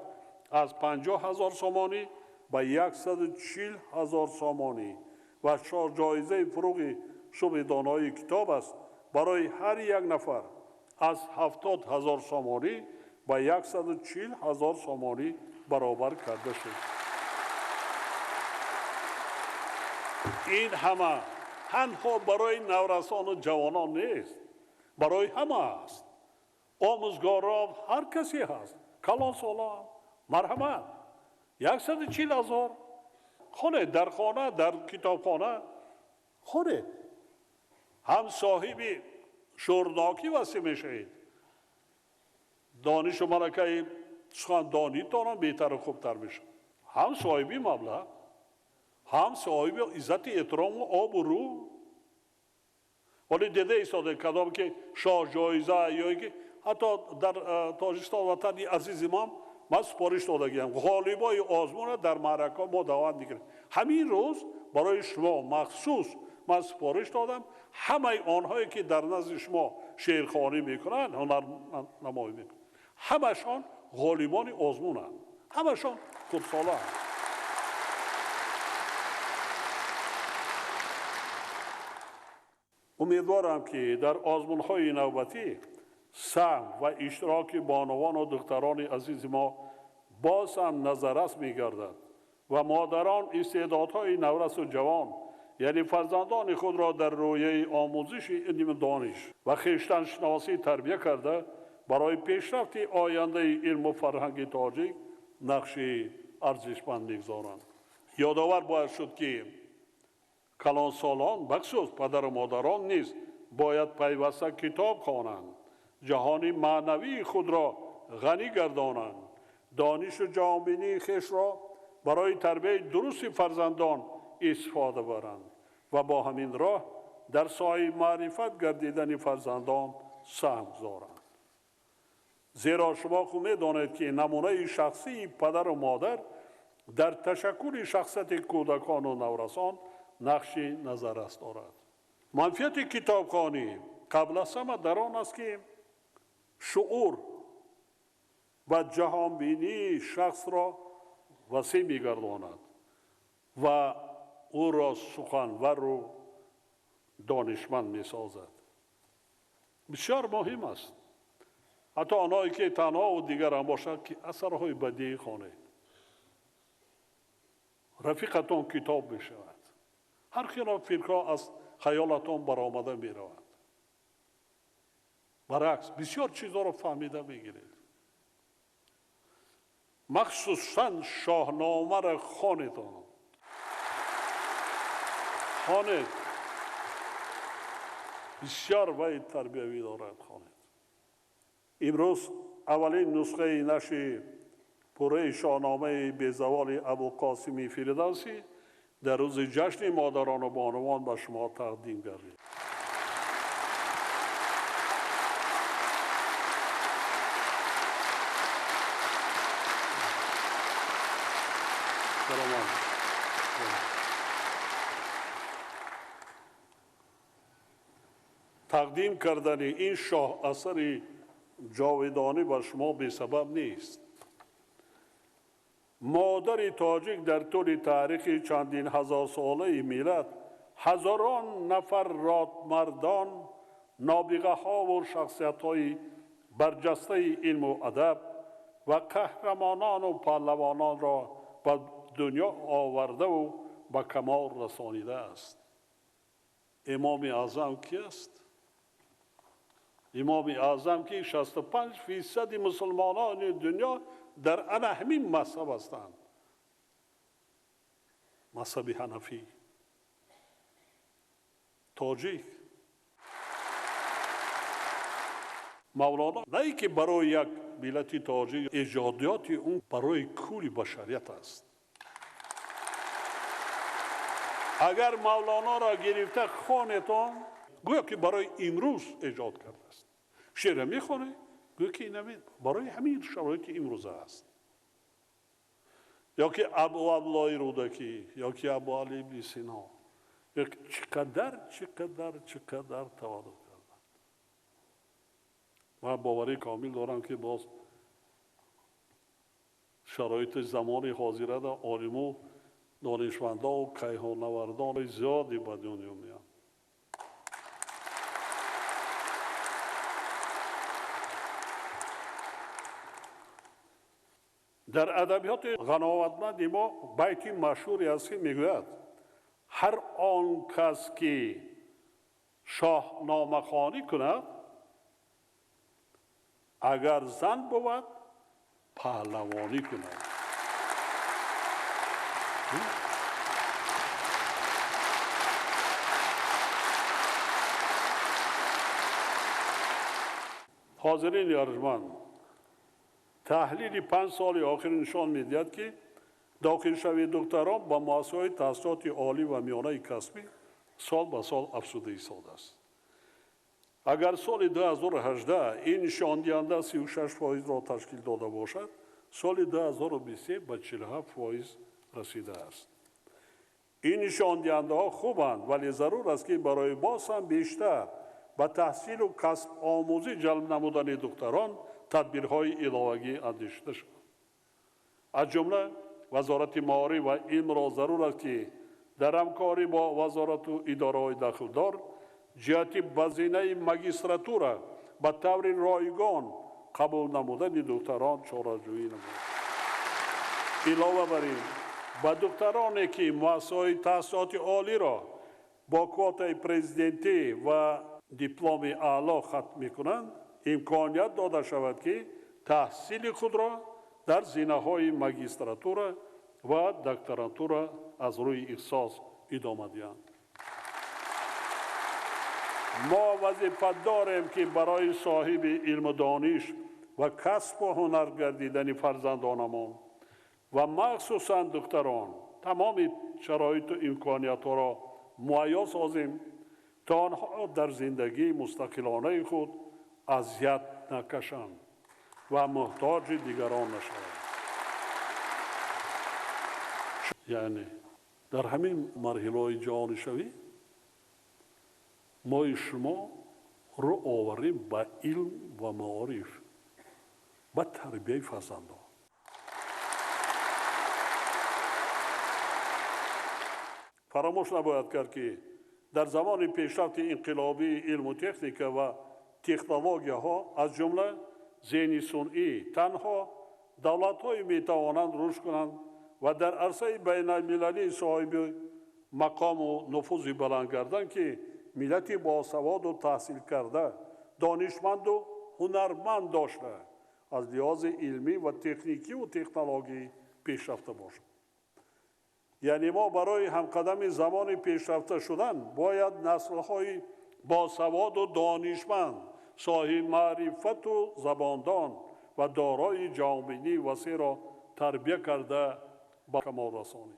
از 50,000 سامانی به 140,000 سامانی و شاهجایزه فروغ صبح دانایی کتاب است برای هر یک نفر از 70,000 سامانی به 140,000 سامانی برابر کرده شد. این همه تنها برای نورسان و جوانان نیست، برای همه است. آموزگاران هر کسی هست، کلان سالان، مرحمت، 140,000 خانه در خانه، در کتابخانه خانه. هم صاحب شورناکی واسه میشید. دانش و ملکه سخندانیتان بهتر و خوبتر میشه. هم صاحبی مبلغ، هم صاحب عزت احترام و آبرو. ولی دیده ایستاده کدام که شاه جایزه یا که حتی در تاجیکستان وطن عزیز من سپارش دادگیم غالبای آزمون در معرکه ما دعوت میکنیم. همین روز برای شما مخصوص من سپارش دادم همه آنهایی که در نزد شما شعرخوانی میکنن، هنر نمایی میکنن، همشان غالبان آزمونند، همشان خودساله هستند. امیدوارم که در آزمون‌های نوبتی سهم و اشتراک بانوان و دختران عزیز ما باز هم نظررس می‌گردد و مادران استعدادهای نورس و جوان یعنی فرزندان خود را در رویه آموزش علم دانش و خویشتن شناسی تربیت کرده برای پیشرفت آینده علم و فرهنگ تاجیک نقش ارزشمند می‌گذارند. یادآور باید شد که کلان سالان بخصوص پدر و مادران نیز باید پیوسته کتاب خوانند، جهان معنوی خود را غنی گردانند، دانش و جهانبینی خویش را برای تربیت درست فرزندان استفاده برند و با همین راه در سایه معرفت گردیدن فرزندان سهم گذارند. زیرا شما خوب می‌دانید که نمونه شخصی پدر و مادر در تشکل شخصیت کودکان و نورسان نقش نظررس دارد. منفیت کتابخوانی قبل از همه در آن است که شعور و جهانبینی شخص را وسیع می‌گرداند و او را سخنور و دانشمند می‌سازد. بسیار مهم است. حتی آنهایی که تنها و دیگر هم باشد که اثرهای بدیعی خوانید. رفیقتان کتاب می‌شود. هر خلاف فکرها از خیالتان برآمده می‌رود. برعکس بسیار چیزها را فهمیده می‌گیرید. مخصوصاً شاهنامه را خوانید. بسیار باید تربیوی دارد خوانید. امروز اولین نسخه نشر پوره شاهنامه بی‌زوال ابوالقاسم فردوسی در روز جشن مادران و بانوان به شما تقدیم گردید. تقدیم کردن این شاه اثر جاودانی بر شما بی سبب نیست. مادر تاجیک در طول تاریخ چندین هزار ساله ملت هزاران نفر رادمردان، نابغه ها و شخصیت های برجسته علم و ادب و قهرمانان و پهلوانان را به دنیا آورده و به کمال رسانیده است. امام اعظم کی است؟ امام اعظم که 65% مسلمانان دنیا در همین مذهب هستند. مذهب حنفی. تاجیک. مولانا نه که برای یک ملت تاجیک ایجادیات اون برای کل بشریت است. اگر مولانا را گرفته خوانتان گویا که برای امروز ایجاد کرده است. شعر میخونه گویا که این برای همین شرایط امروز است. یا که ابو عبدالله رودکی یا که ابو علی ابن سینا چقدر تواضع کردند. من باوری کامل دارم که باز شرایط زمان حاضره در عالم دانشمندا و کیهانوردان زیادی به دنیا میان. در ادبیات غناوتمند ما بیتی مشهوری است که میگوید هر آن کس که شاهنامه خوانی کند اگر زن بود پهلوانی کند. حاضرین ارجمند، تحلیل 5 سال آخر نشان می‌دهد که داخلشوی دکتران با مؤسسه‌های تحصیلات عالی و میانه کسبی سال به سال افزوده ایستاده است. اگر سال 2018 این نشان دهنده 36% را تشکیل داده باشد، سال 2023 به 47% رسیده است. این نشان دهنده ها خوبند، ولی ضرور است که برای باز هم بیشتر به تحصیل و کسب آموزی جلب نمودن دکتران تدبیرهای علاوگی اندیشیده شود. از جمله وزارت معارف و علم را ضرور است که در همکاری با وزارت و اداره‌های داخلدار جهت بزینه ماجستراتورا به طور رایگان قبول نمودن دکتران چاره‌جویی نمود. علاوه بر این به دکترانی که مؤسسه‌های تحصیلات عالی را با کوتای پرزیدنتی و دیپلم اعلی ختم می‌کنند امکانیت داده شود که تحصیل خود را در زمینه‌های ماجستراتورا و دکتراتورا از روی اختصاص ادامه دهند. ما وظیفت داریم که برای صاحب علم و دانش و کسب و هنر گردیدن فرزندانمان و مخصوصاً دکتران تمام شرایط و امکانیت را مهیا سازیم تا آنها در زندگی مستقلانه خود اذیت نکشند و محتاج دیگران نشوند. یعنی در همین مرحله جهانشوی ما شما رو آوریم به علم و معارف، به تربیه فرزندان. فراموش نباید کرد که در زمان پیشرفت انقلابی علم و تکنیک و تکنولوژی ها از جمله ذهن صنعی تنها دولت های می توانند رشد کنند و در عرصه بین المللی صاحب مقام و نفوذ بلند گردند که ملت باسواد و تحصیل کرده، دانشمند و هنرمند داشته از لحاظ علمی و تکنیکی و تکنولوژی پیشرفته باشد. یعنی ما برای همقدم زمان پیشرفته شدن باید نسل‌های باسواد و دانشمند، صاحب معرفت و زباندان و دارای جامعی وسیع را تربیت کرده به کمال رسانیم.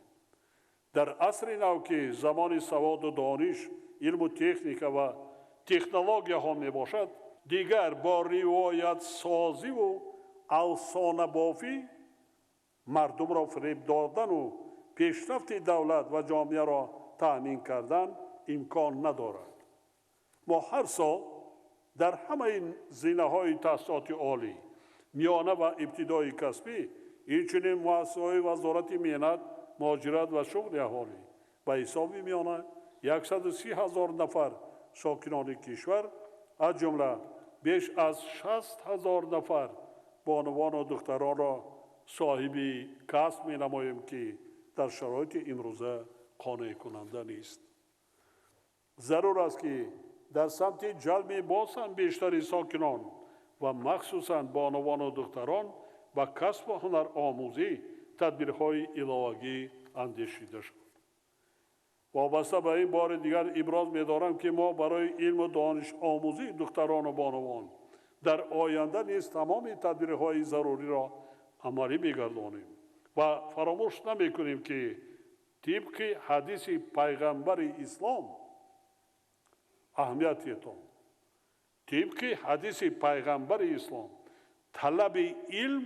در عصر نو که زمان سواد و دانش، علم و تکنیک و تکنولوژی ها می باشد، دیگر با روایت سازی و افسانه بافی مردم را فریب دادن و پیشرفت دولت و جامعه را تأمین کردن امکان ندارد. ما هر سال در همه زمینه‌های تحصیلات عالی، میانه و ابتدایی کسبی، همچنین مؤسسه‌های وزارت محنت، مهاجرت و شغل اهالی به حساب میانه 130,000 نفر ساکنان کشور از جمله بیش از 60,000 نفر بانوان و دختران را صاحب کسب می نماییم که در شرایط امروزه قانع کننده نیست. ضرور است که در سمت جلب باز هم بیشتر ساکنان و مخصوصاً بانوان و دختران با کسب و هنر آموزی تدبیرهای علاوگی اندیشیده شد. وابسته به این بار دیگر ابراز می‌دارم که ما برای علم و دانش آموزی دختران و بانوان در آینده نیز تمام تدبیرهای ضروری را عملی می‌گردانیم و فراموش نمی‌کنیم که طبق حدیث پیغمبر اسلام اهمیتیتون طبق حدیث پیغمبر اسلام طلب علم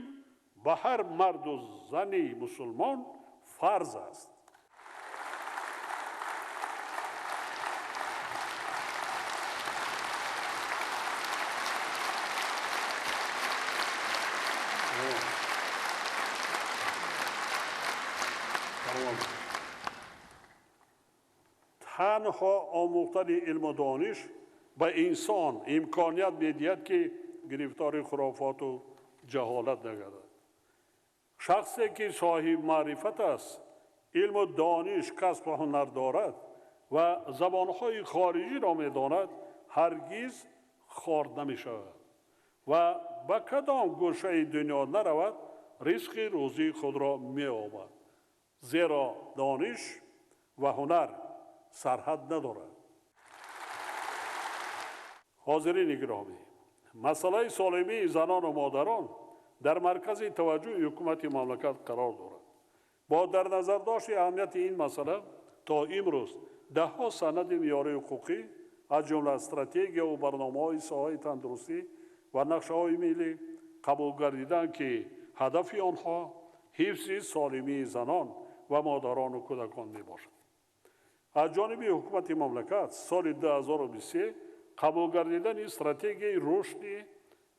به هر مرد و زن مسلمان فرض است. تنها آموختن علم و دانش به انسان امکانیت می‌دهد که گرفتار خرافات و جهالت نگردد. شخصی که صاحب معرفت است، علم و دانش، کسب و هنر دارد و زبانهای خارجی را می‌داند، هرگز خرد نمی‌شود و به کدام گوشه دنیا نرود رزق روزی خود را می‌یابد. زیرا دانش و هنر سرحد ندارد. حاضرین گرامی، مسئله سالمی زنان و مادران در مرکز توجه حکومت مملکت قرار دارد. با در نظر داشت اهمیت این مسئله تا امروز ده‌ها سند معیاری حقوقی از جمله استراتژی و برنامه‌های ساحه تندرستی و نقشه‌های ملی قبول گردیدند که هدف آنها حفظ سالمی زنان و مادران و کودکان میباشد. از جانب حکومت مملکت سال 2023 قبول گردیدن استراتژی رشد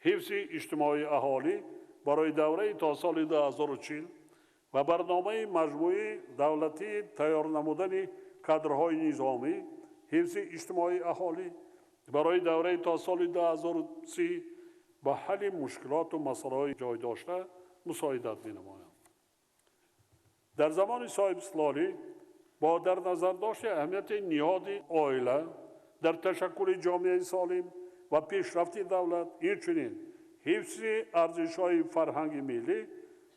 حفظ اجتماعی اهالی برای دوره تا سال 2040 و برنامه مجموعی دولتی تیار نمودن کادرهای نظامی حفظ اجتماعی اهالی برای دوره تا سال 2030 به حل مشکلات و مسائل جای داشته مساعدت می‌نمایند. در زمان صاحب استقلالی با در نظر داشت اهمیت نهاد عائله در تشکل جامعه سالم و پیشرفت دولت، اینچنین حفظ ارزش‌های فرهنگ ملی،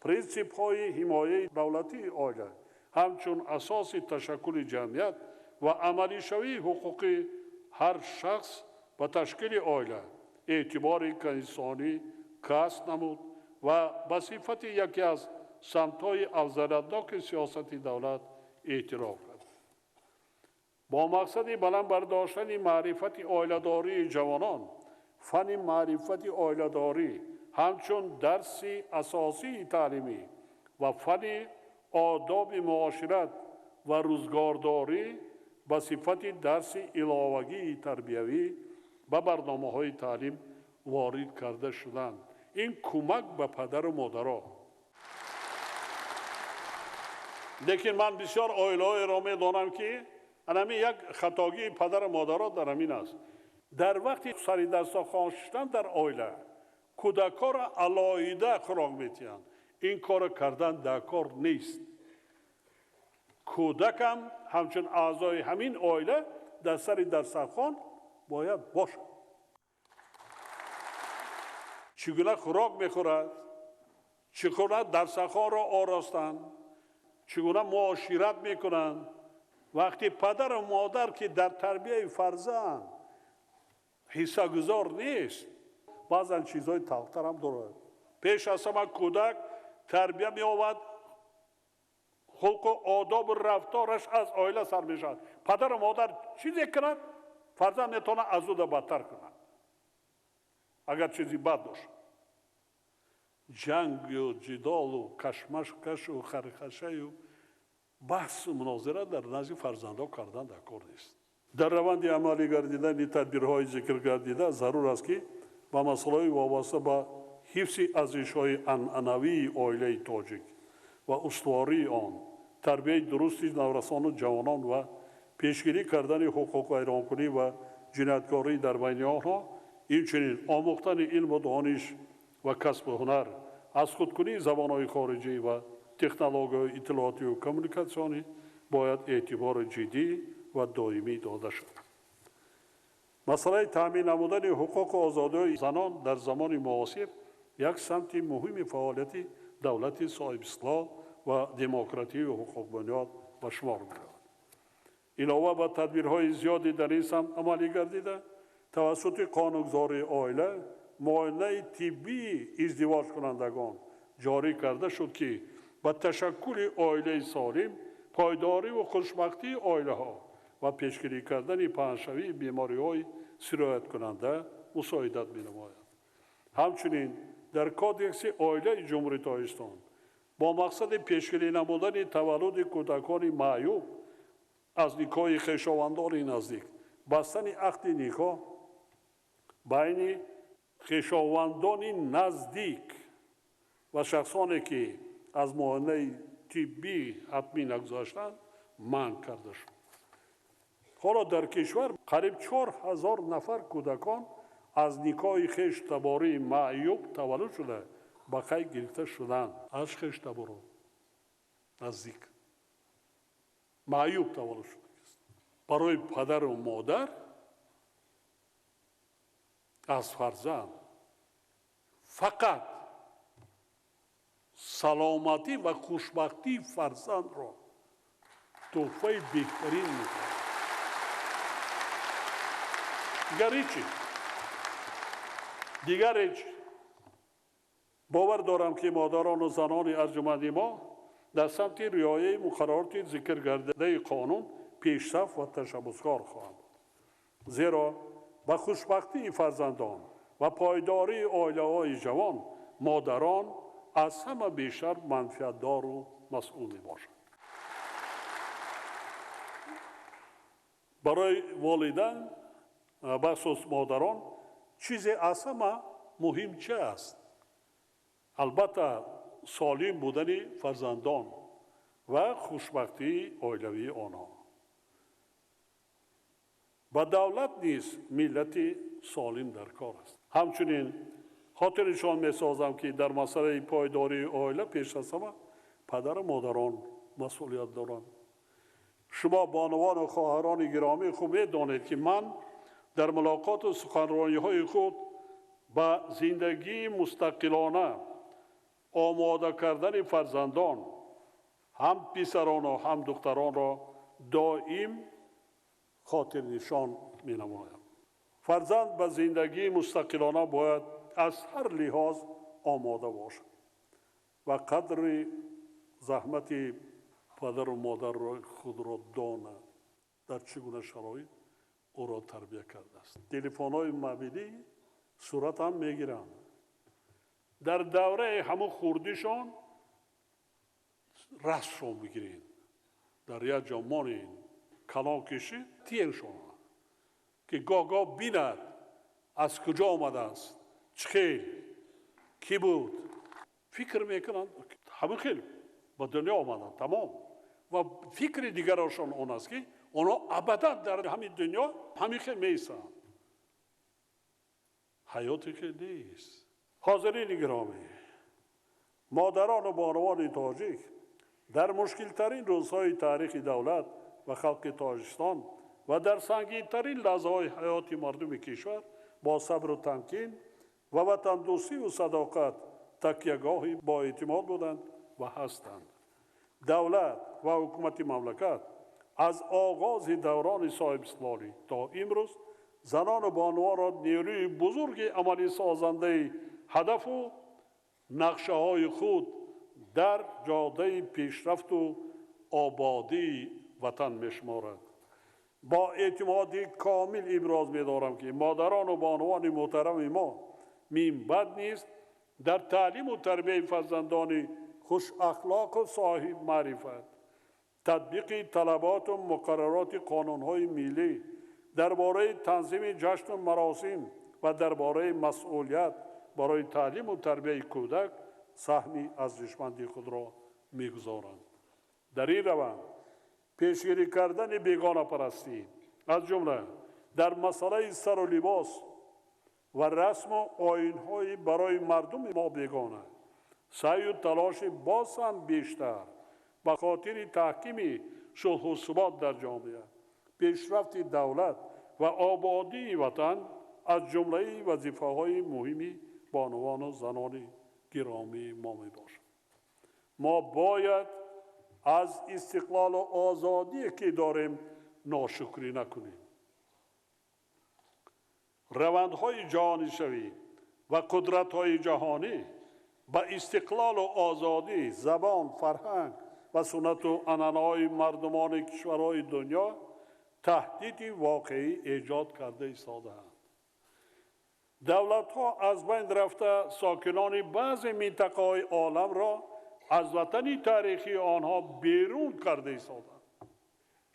پرینسیپ‌های حمایه دولتی عائله همچون اساس تشکل جمعیت و عملی شوی حقوق هر شخص به تشکیل عائله اعتبار انسانی کسب نمود و به صفت یکی از سمت‌های افضلیت‌ناک سیاست دولت اعتراف کرد. با مقصد بلند برداشتن معرفت عائله‌داری جوانان، فن معرفت عائله‌داری همچون درس اساسی تعلیمی و فن آداب معاشرت و روزگارداری به صفت درس علاوگی تربیوی به برنامه‌های تعلیم وارد کرده شدند. این کمک به پدر و مادرها. لیکن من بسیار عائله‌ای را می‌دانم که همین یک خطاگی پدر و مادرها در همین است. در وقتی سر دسترخوان شدن در عائله کودکان را علاهیده خوراک می‌دهند. این کار کردن در کار نیست. کودک هم همچون اعضای همین عائله در سر دسترخوان باید باشد. چگونه خوراک می‌خورد، چگونه دسترخوان را آراستند، چگونه معاشرت می‌کنند. وقتی پدر و مادر که در تربیت فرزند حصه گذار نیست، بعضا چیزهای تلختر هم دارد. پیش از همه کودک تربیت می‌یابد، خلق و آداب و رفتارش از عائله سر می‌شود. پدر و مادر چیزی کند فرزند میتونه از او بدتر کند اگر چیزی بد باشه. جنگ و جدال و کشمکش و خرخشه و بحث و مناظره در نزد فرزندان کردن در کار نیست. در روند عملی گردیدن تدبیرهای ذکر گردیده ضرور است که با مسائل وابسته به حفظ ارزش‌های عنعنوی عائله تاجیک و استواری آن، تربیت درست نوجوانان و جوانان و پیشگیری کردن حقوق ویرانکنی و جنایتکاری در بین آنها، اینچنین آموختن علم و دانش و کسب و هنر، از خودکنی زبان‌های خارجی و تکنولوژی اطلاعاتی و کمیونیکاسیونی باید اعتبار جدی و دائمی داده شود. مسئله تامین نمودن حقوق و آزادی زنان در زمان معاصر یک سمت مهم فعالیت دولت صاحب اصلاح و دموکراسی و حقوق بنیاد به شمار می‌رود. علاوه بر تدبیرهای زیادی در این سمت عملی گردیده، توسط قانونگذاری عائله معاینه طبی ازدواج کنندگان جاری کرده شد که با تشکل عائله سالم، پایداری و خوشبختی عائله ها و پیشگیری کردن پنهانشوی بیماری‌های سرایت کننده مساعدت می‌نماید. همچنین در کودکس عائله جمهوری تاجیکستان با مقصد پیشگیری نمودن تولد کودکان معیوب از نیکای خویشاوندان نزدیک، بستن عقد نیکا بین خویشاوندان نزدیک و شخصانی که از معاینه طبی حتمی نگذاشتند منع کرده شد. حالا در کشور قریب 4000 نفر کودکان از نیکای خویش تباری معیوب تولد شده به قید گرفته شدند. از خویش تبارو نزدیک معیوب تولد شده. برای پدر و مادر از فرزند فقط سلامتی و خوشبختی فرزند را تحفه بهترین می‌داند. دیگر هیچ. باور دارم که مادران و زنان ارجمند ما در سمت رعایت مقررات ذکر گردیده قانون پیشرفت و تشبثکار خواهند بود. زیرا با خوشبختی فرزندان و پایداری عائله‌های جوان مادران از همه بیشتر منفعت‌دار و مسئول میباشند. برای والدین بخصوص مادران چیز از همه مهم چه است؟ البته سالم بودن فرزندان و خوشبختی عائلوی آنها. با دولت نیز ملت سالم در کار است. همچنین خاطرشان می‌سازم که در مسئله پایداری عائله پیش از همه پدر و مادران مسئولیت دارند. شما بانوان و خواهران گرامی خوب می‌دانید که من در ملاقات و سخنرانی‌های خود با زندگی مستقلانه آماده کردن فرزندان هم پسران و هم دختران را دائم خاطر نشان می‌نمایم. فرزند به زندگی مستقلانه باید از هر لحاظ آماده باشد و قدر زحمت پدر و مادر خود را داند در چگونه شرایط او را تربیت کرده است. تلفن‌های موبیلی صورت هم میگیرند. در دوره همون خوردیشان رستشان بگیرین. در یک جامانی کلان کشید تیرشان که گاه بیند از کجا آمده است، چه خیل، کی بود. فکر میکنند همه خیل با دنیا آمدند تمام و فکر دیگرشان آن است که اونا ابدا در همین دنیا همین خیل میستند. حیات خیل نیست. حاضرین گرامی، مادران و بانوان تاجیک در مشکل ترین روزهای تاریخ دولت و خلق تاجیکستان و در سنگین ترین لحظه های حیات مردم کشور با صبر و تمکین و وطن دوستی و صداقت تکیهگاهی با اعتماد بودند و هستند. دولت و حکومت مملکت از آغاز دوران صاحب استقلالی تا امروز زنان و بانوان را نیروی بزرگ عملی سازنده هدف و نقشه های خود در جاده پیشرفت و آبادی وطن میشمارد. با اعتماد کامل ابراز می‌دارم که مادران و بانوان محترم ما منبع نیست در تعلیم و تربیت فرزندان خوش اخلاق و صاحب معرفت، تطبیق طلبات و مقررات قانون‌های ملی درباره تنظیم جشن و مراسم و درباره مسئولیت برای تعلیم و تربیت کودک سهمی ارزشمندی خود را می‌گذارند. در این روند پیشگیری کردن بیگانه پرستی از جمله در مسئله سر و لباس و رسم و آیین‌های برای مردم ما بیگانه سعی و تلاش باز هم بیشتر به خاطر تحکیم صلح و ثبات در جامعه، پیشرفت دولت و آبادی وطن از جمله وظیفه‌های مهمی بانوان و زنان گرامی ما میباشد. ما باید از استقلال و آزادی که داریم ناشکری نکنیم. روندهای جهانی شوی و قدرت‌های جهانی با استقلال و آزادی زبان، فرهنگ و سنت و عنعنه‌های مردمان کشورهای دنیا تهدیدی واقعی ایجاد کرده ایستاده‌اند. دولت‌ها از بین رفته ساکنان بعضی منطقه‌های عالم را از وطن تاریخی آنها بیرون کرده ایستادند.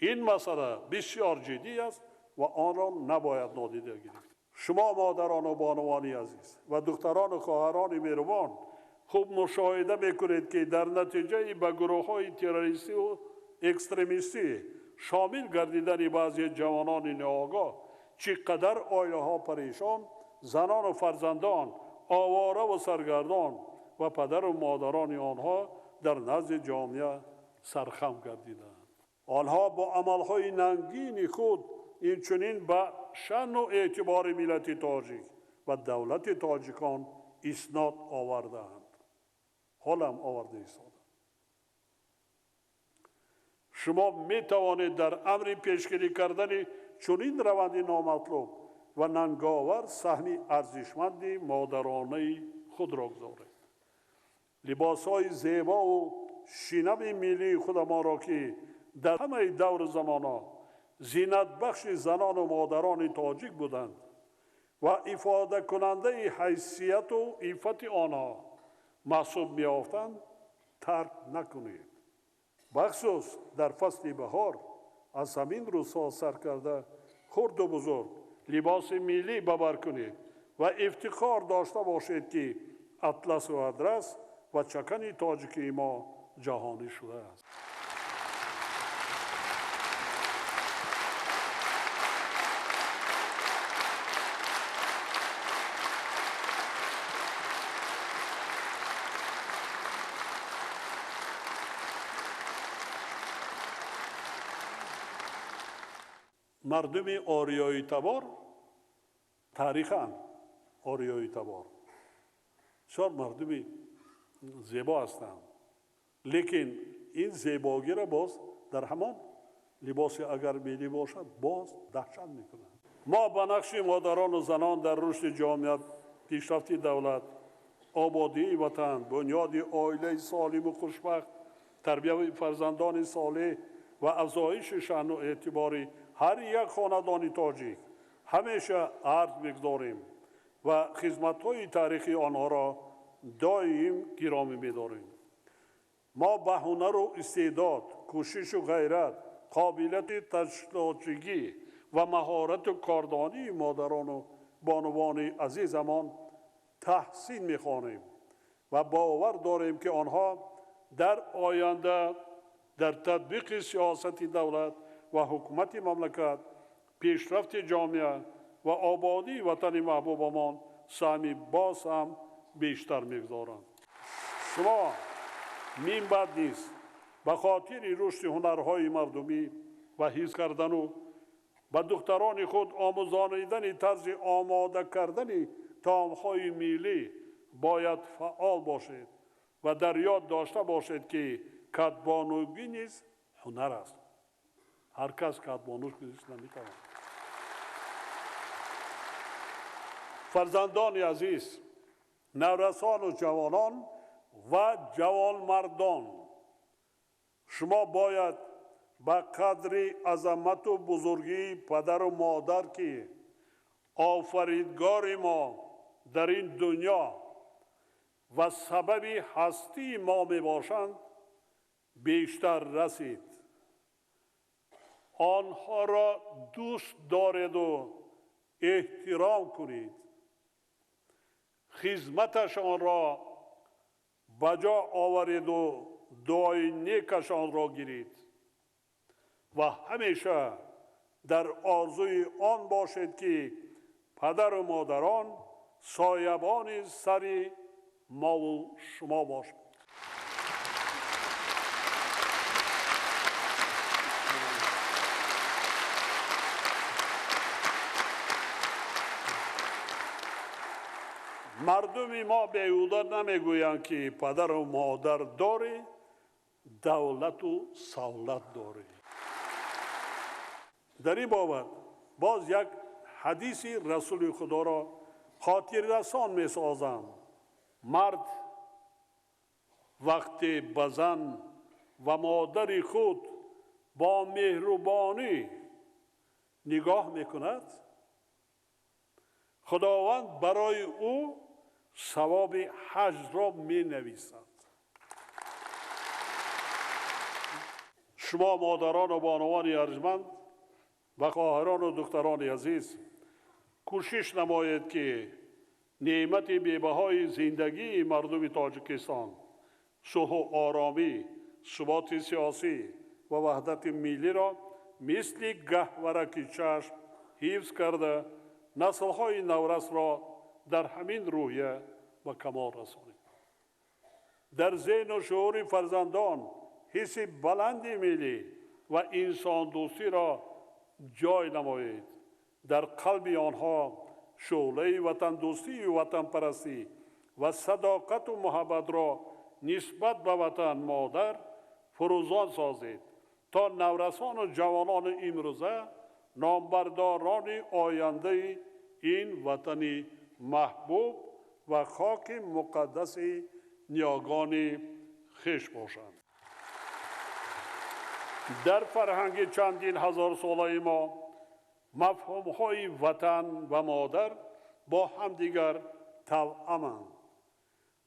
این مسئله بسیار جدی است و آن را نباید نادیده گرفت. شما مادران و بانوان عزیز و دختران و خواهران مهربان خوب مشاهده میکنید که در نتیجه به گروه‌های تروریستی و اکستریمیستی شامل گردیدن بعضی جوانان ناآگاه چقدر عائله‌ها پریشان، زنان و فرزندان آواره و سرگردان و پدر و مادران آنها در نزد جامعه سرخم گردیدند. آنها با عملهای ننگین خود اینچنین به شأن و اعتبار ملت تاجیک و دولت تاجیکان اسناد آورده‌اند. حالم آورده ایستادند. شما می توانید در امر پیشگیری کردن چنین روند نامطلوب و ننگاور سهمی ارزشمندی مادرانه خود را گذارید. لباس‌های زیبا و شنو ملی خودمان را که در همه دور زمان‌ها زینت بخش زنان و مادران تاجیک بودند و افاده کننده حیثیت و عفت آنها محسوب می‌یافتند ترک نکنید. بخصوص در فصل بهار از همین روزها سر کرده خرد و بزرگ لباس ملی ببر کنید و افتخار داشته باشید که اطلس و ادرس و چکن تاجیکی ما جهانی شده است. مردم آریایی تبار تاریخاً آریایی تبار بسیار مردم زیبا هستند، لیکن این زیبایی را باز در همان لباس اگر ملی باشد باز دهشت میکنند. ما به نقش مادران و زنان در رشد جامعه، پیشرفت دولت، آبادی وطن، بنیاد عائله سالم و خوشبخت، تربیت فرزندان صالح و افزایش شأن و اعتبار هر یک خاندان تاجیک همیشه عرض می‌گذاریم و خدمت‌های تاریخی آنها را دائم گرامی می‌داریم. ما به هنر و استعداد، کوشش و غیرت، قابلیت تشکیلاتچی و مهارت و کاردانی مادران و بانوان عزیزمان تحسین می‌خوانیم و باور داریم که آنها در آینده در تطبیق سیاست دولت و حکومت مملکت، پیشرفت جامعه و آبادی وطن محبوبمان سهمی باز هم بیشتر می‌گذارند. شما نیم بد نیست به خاطر رشد هنرهای مردمی و حفظ کردن و به دختران خود آموزانیدن طرز آماده کردن طعام‌های ملی باید فعال باشید و در یاد داشته باشید که کدبانویی نیز هنر است. هر کس کدبانوش نمی‌تواند. فرزندان عزیز، نورسان و جوانان و جوانمردان، شما باید به قدر عظمت و بزرگی پدر و مادر که آفریدگار ما در این دنیا و سبب هستی ما می باشند بیشتر رسید. آنها را دوست دارید و احترام کنید. خدمتشان را بجا آورید و دعای نیکشان را گیرید و همیشه در آرزوی آن باشید که پدر و مادران سایبان سر ما و شما باشند. مردم ما بیهوده نمیگویند که پدر و مادر داری، دولت و سهولت داری. در این بابت باز یک حدیث رسول خدا را خاطر رسان می سازم. مرد وقتی به زن و مادر خود با مهربانی نگاه می کند، خداوند برای او ثواب حج را می نویسد. شما مادران و بانوان ارجمند و خواهران و دختران عزیز، کوشش نمایید که نعمت بی‌بهای زندگی مردم تاجیکستان، صلح و آرامی، ثبات سیاسی و وحدت ملی را مثل گهورک چشم حفظ کرده نسل‌های نورس را در همین روحیه و کمال رسانید. در ذهن و شعور فرزندان حس بلند ملی و انسان دوستی را جای نمایید. در قلب آنها شعله وطن دوستی و وطن پرستی و صداقت و محبت را نسبت به وطن مادر فروزان سازید تا نورسان و جوانان امروزه نامبرداران آینده این وطن محبوب و خاک مقدس نیاگان خویش باشند. در فرهنگ چندین هزار ساله ما مفهوم‌های وطن و مادر با همدیگر توأمند،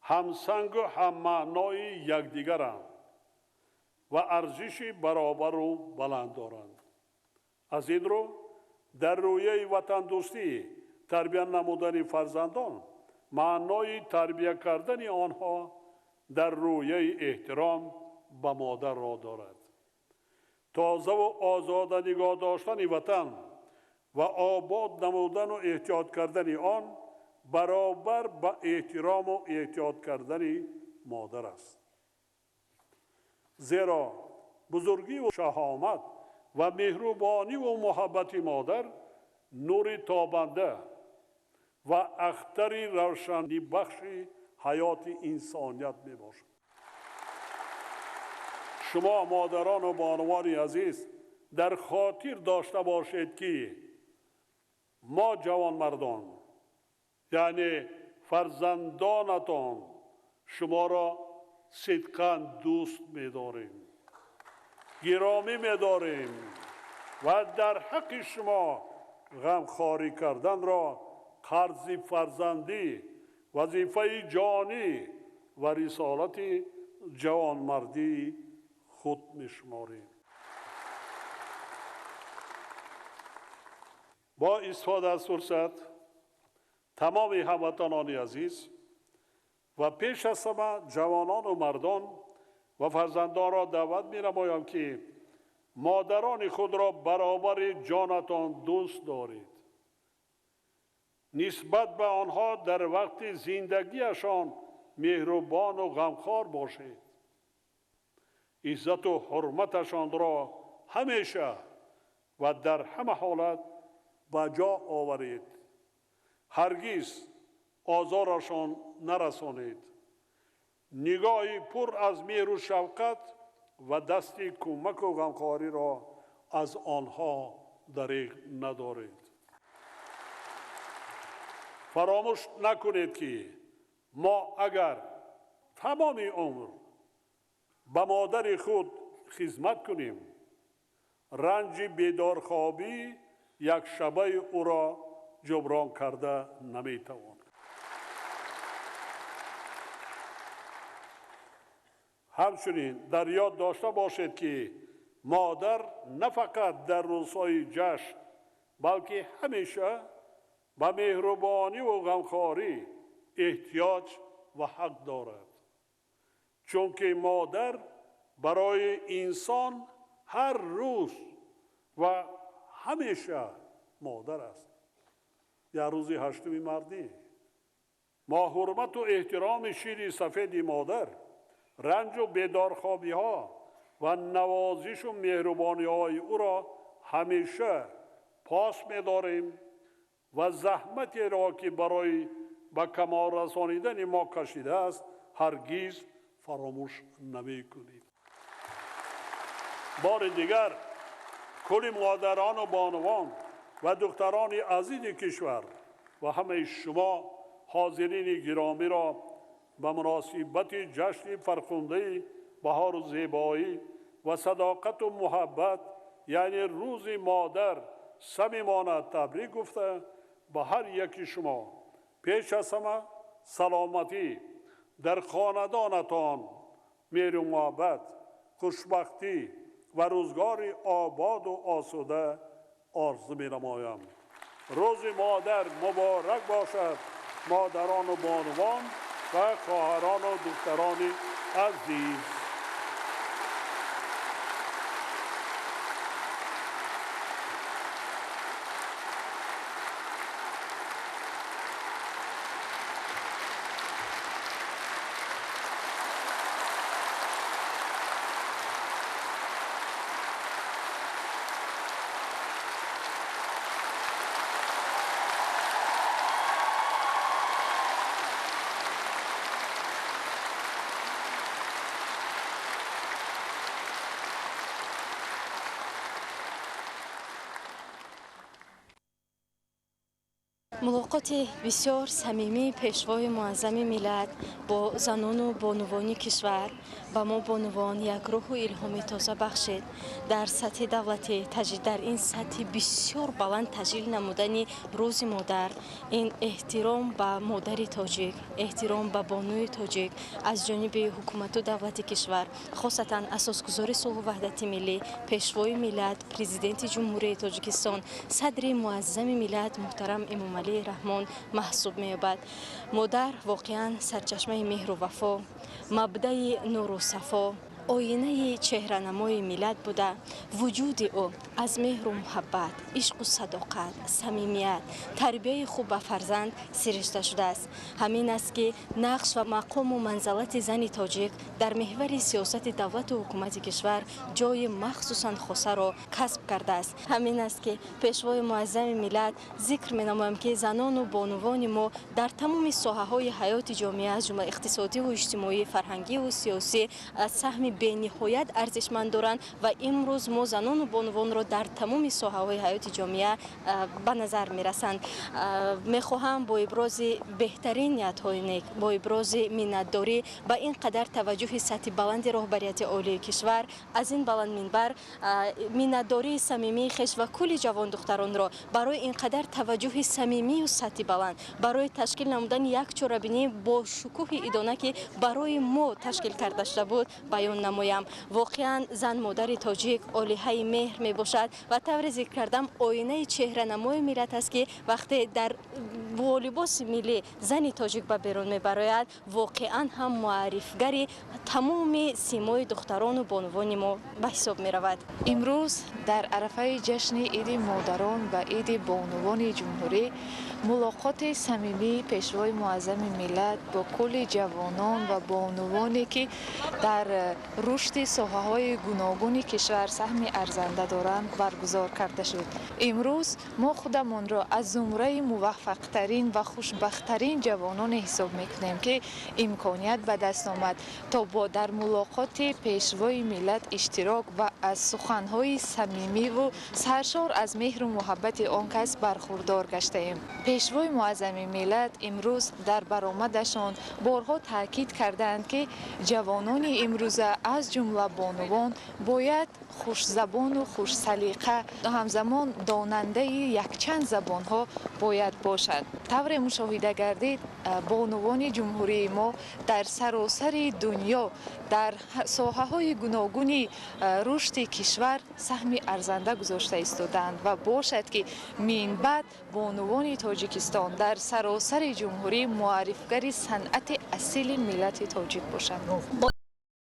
همسنگ و هم معنای یکدیگرند و ارزش برابر و بلند دارند. از این رو در رویه وطن دوستی تربیت نمودن فرزندان معنای تربیت کردن آنها در رویه احترام به مادر را دارد. تازه و آزاد نگاه داشتن وطن و آباد نمودن و احتیاط کردن آن برابر با احترام و احتیاط کردن مادر است. زیرا بزرگی و شهامت و مهربانی و محبت مادر نور تابنده و اختر روشنی بخش حیات انسانیت می باشد. شما مادران و بانوان عزیز در خاطر داشته باشید که ما جوان مردان یعنی فرزندانتان شما را صدقاً دوست می داریم، گرامی می داریم و در حق شما غمخواری کردن را قرض فرزندی، وظیفه جانی و رسالت جوانمردی خود می شماریم. با استفاده از فرصت تمام هموطنان عزیز و پیش از همه جوانان و مردان و فرزندان را دعوت می نمایم که مادران خود را برابر جانتان دوست دارید. نسبت به آنها در وقت زندگیشان مهربان و غمخوار باشید. عزت و حرمتشان را همیشه و در همه حالت به جا آورید. هرگز آزارشان نرسانید. نگاهی پر از مهر و شفقت و دست کمک و غمخواری را از آنها دریغ ندارید. فراموش نکنید که ما اگر تمام عمر به مادر خود خدمت کنیم، رنج بیدارخوابی یک شبه او را جبران کرده نمیتوان. همچنین در یاد داشته باشید که مادر نه فقط در روزهای جشن بلکه همیشه به مهربانی و غمخواری احتیاج و حق دارد، چون که مادر برای انسان هر روز و همیشه مادر است. یا روزی هشتم مردی ما حرمت و احترام شیر سفید مادر، رنج و بیدارخوابی ها و نوازش و مهربانی های او را همیشه پاس می داریم و زحمتی را که برای به کمال رسانیدن ما کشیده است هرگز فراموش نمی کنیم. بار دیگر کل مادران و بانوان و دختران عزیز کشور و همه شما حاضرین گرامی را به مناسبت جشن فرخنده بهار و زیبایی و صداقت و محبت یعنی روز مادر صمیمانه تبریک گفته به هر یک شما پیش از همه سلامتی در خاندانتان، مهر و محبت، خوشبختی و روزگار آباد و آسوده آرزو می نمایم. روز مادر مبارک باشد مادران و بانوان و خواهران و دختران عزیز. ملاقات بسیار صمیمی پیشوای معظم ملت با زنان و بانوان کشور به ما بانوان یک روح و الهام تازه بخشید. در سطح دولتی تجلیل در این سطح بسیار بلند تجلیل نمودن روز مادر، این احترام به مادر تاجیک، احترام به بانوی تاجیک از جانب حکومت و دولت کشور، خاصتا اساسگزار صلح و وحدت ملی، پیشوای ملت، پرزیدنت جمهوری تاجیکستان، صدر معظم ملت محترم امامعلی رحمان محسوب می‌یابد. مادر واقعا سرچشمه مهر و وفا، مبدأ نور و صفا، آینه چهره‌نمای ملت بوده. وجود او از مهر و محبت، عشق و صداقت، صمیمیت، تربیت خوب به فرزند سرشته شده است. همین است که نقش و مقام و منزلت زن تاجیک در محور سیاست دولت و حکومت کشور جای مخصوصاً خاصه را کسب کرده است. همین است که پیشوای معظم ملت ذکر می‌نمایم که زنان و بانوان ما در تمام ساحه‌های حیات جامعه از جمله اقتصادی و اجتماعی، فرهنگی و سیاسی سهم بی‌نهایت ارزشمند دارند و امروز ما زنان و بانوان را در تمام ساحه‌های حیات جامعه به نظر می‌رسند. می‌خواهم با ابراز بهترین نیت‌های نیک، با ابراز منتداری با این قدر توجه سطح بلند رهبریت عالی کشور از این بلند منبر منتداری صمیمی خویش و کل جوان دختران را برای اینقدر توجه صمیمی و سطح بلند برای تشکیل نمودن یک چهاره‌بینی با شکوه ادانه که برای ما تشکیل کرده شده بود بیان نمایم. واقعا زن مادر تاجیک عالیه مهر می باشد و طور ذکر کردم آینه چهره نمای ملت است که وقتی در لباس ملی زن تاجیک به بیرون می براید واقعا هم معرفگری تمام سیمای دختران و بانوان ما به حساب می رود. امروز در عرفه جشن عید مادران و عید بانوان جمهوری ملاقات صمیمی پیشوای معظم ملت با کل جوانان و بانوانی که در رشد ساحه‌های گوناگون کشور سهم ارزنده دارند برگزار کرده شد. امروز ما خودمان را از زمره موفق‌ترین و خوشبخت‌ترین جوانان حساب می‌کنیم که امکانیت به دست آمد تا با در ملاقات پیشوای ملت اشتراک و از سخن‌های صمیمی و سرشار از مهر و محبت آن کس برخوردار گشتیم. پیشوای معظم ملت امروز در برآمدشان بارها تاکید کردند که جوانان امروزه از جمله بانوان باید خوش زبان و خوش سلیقه همزمان داننده یک چند زبان ها باید باشد. طور مشاهده گردید بانوان جمهوری ما در سراسر دنیا در ساحه های گوناگون رشد کشور سهم ارزنده گذاشته ایستادند و باشد که من بعد بانوان تاجیکستان در سراسر جمهوری معرفگر صنعت اصیل ملت تاجیک باشند.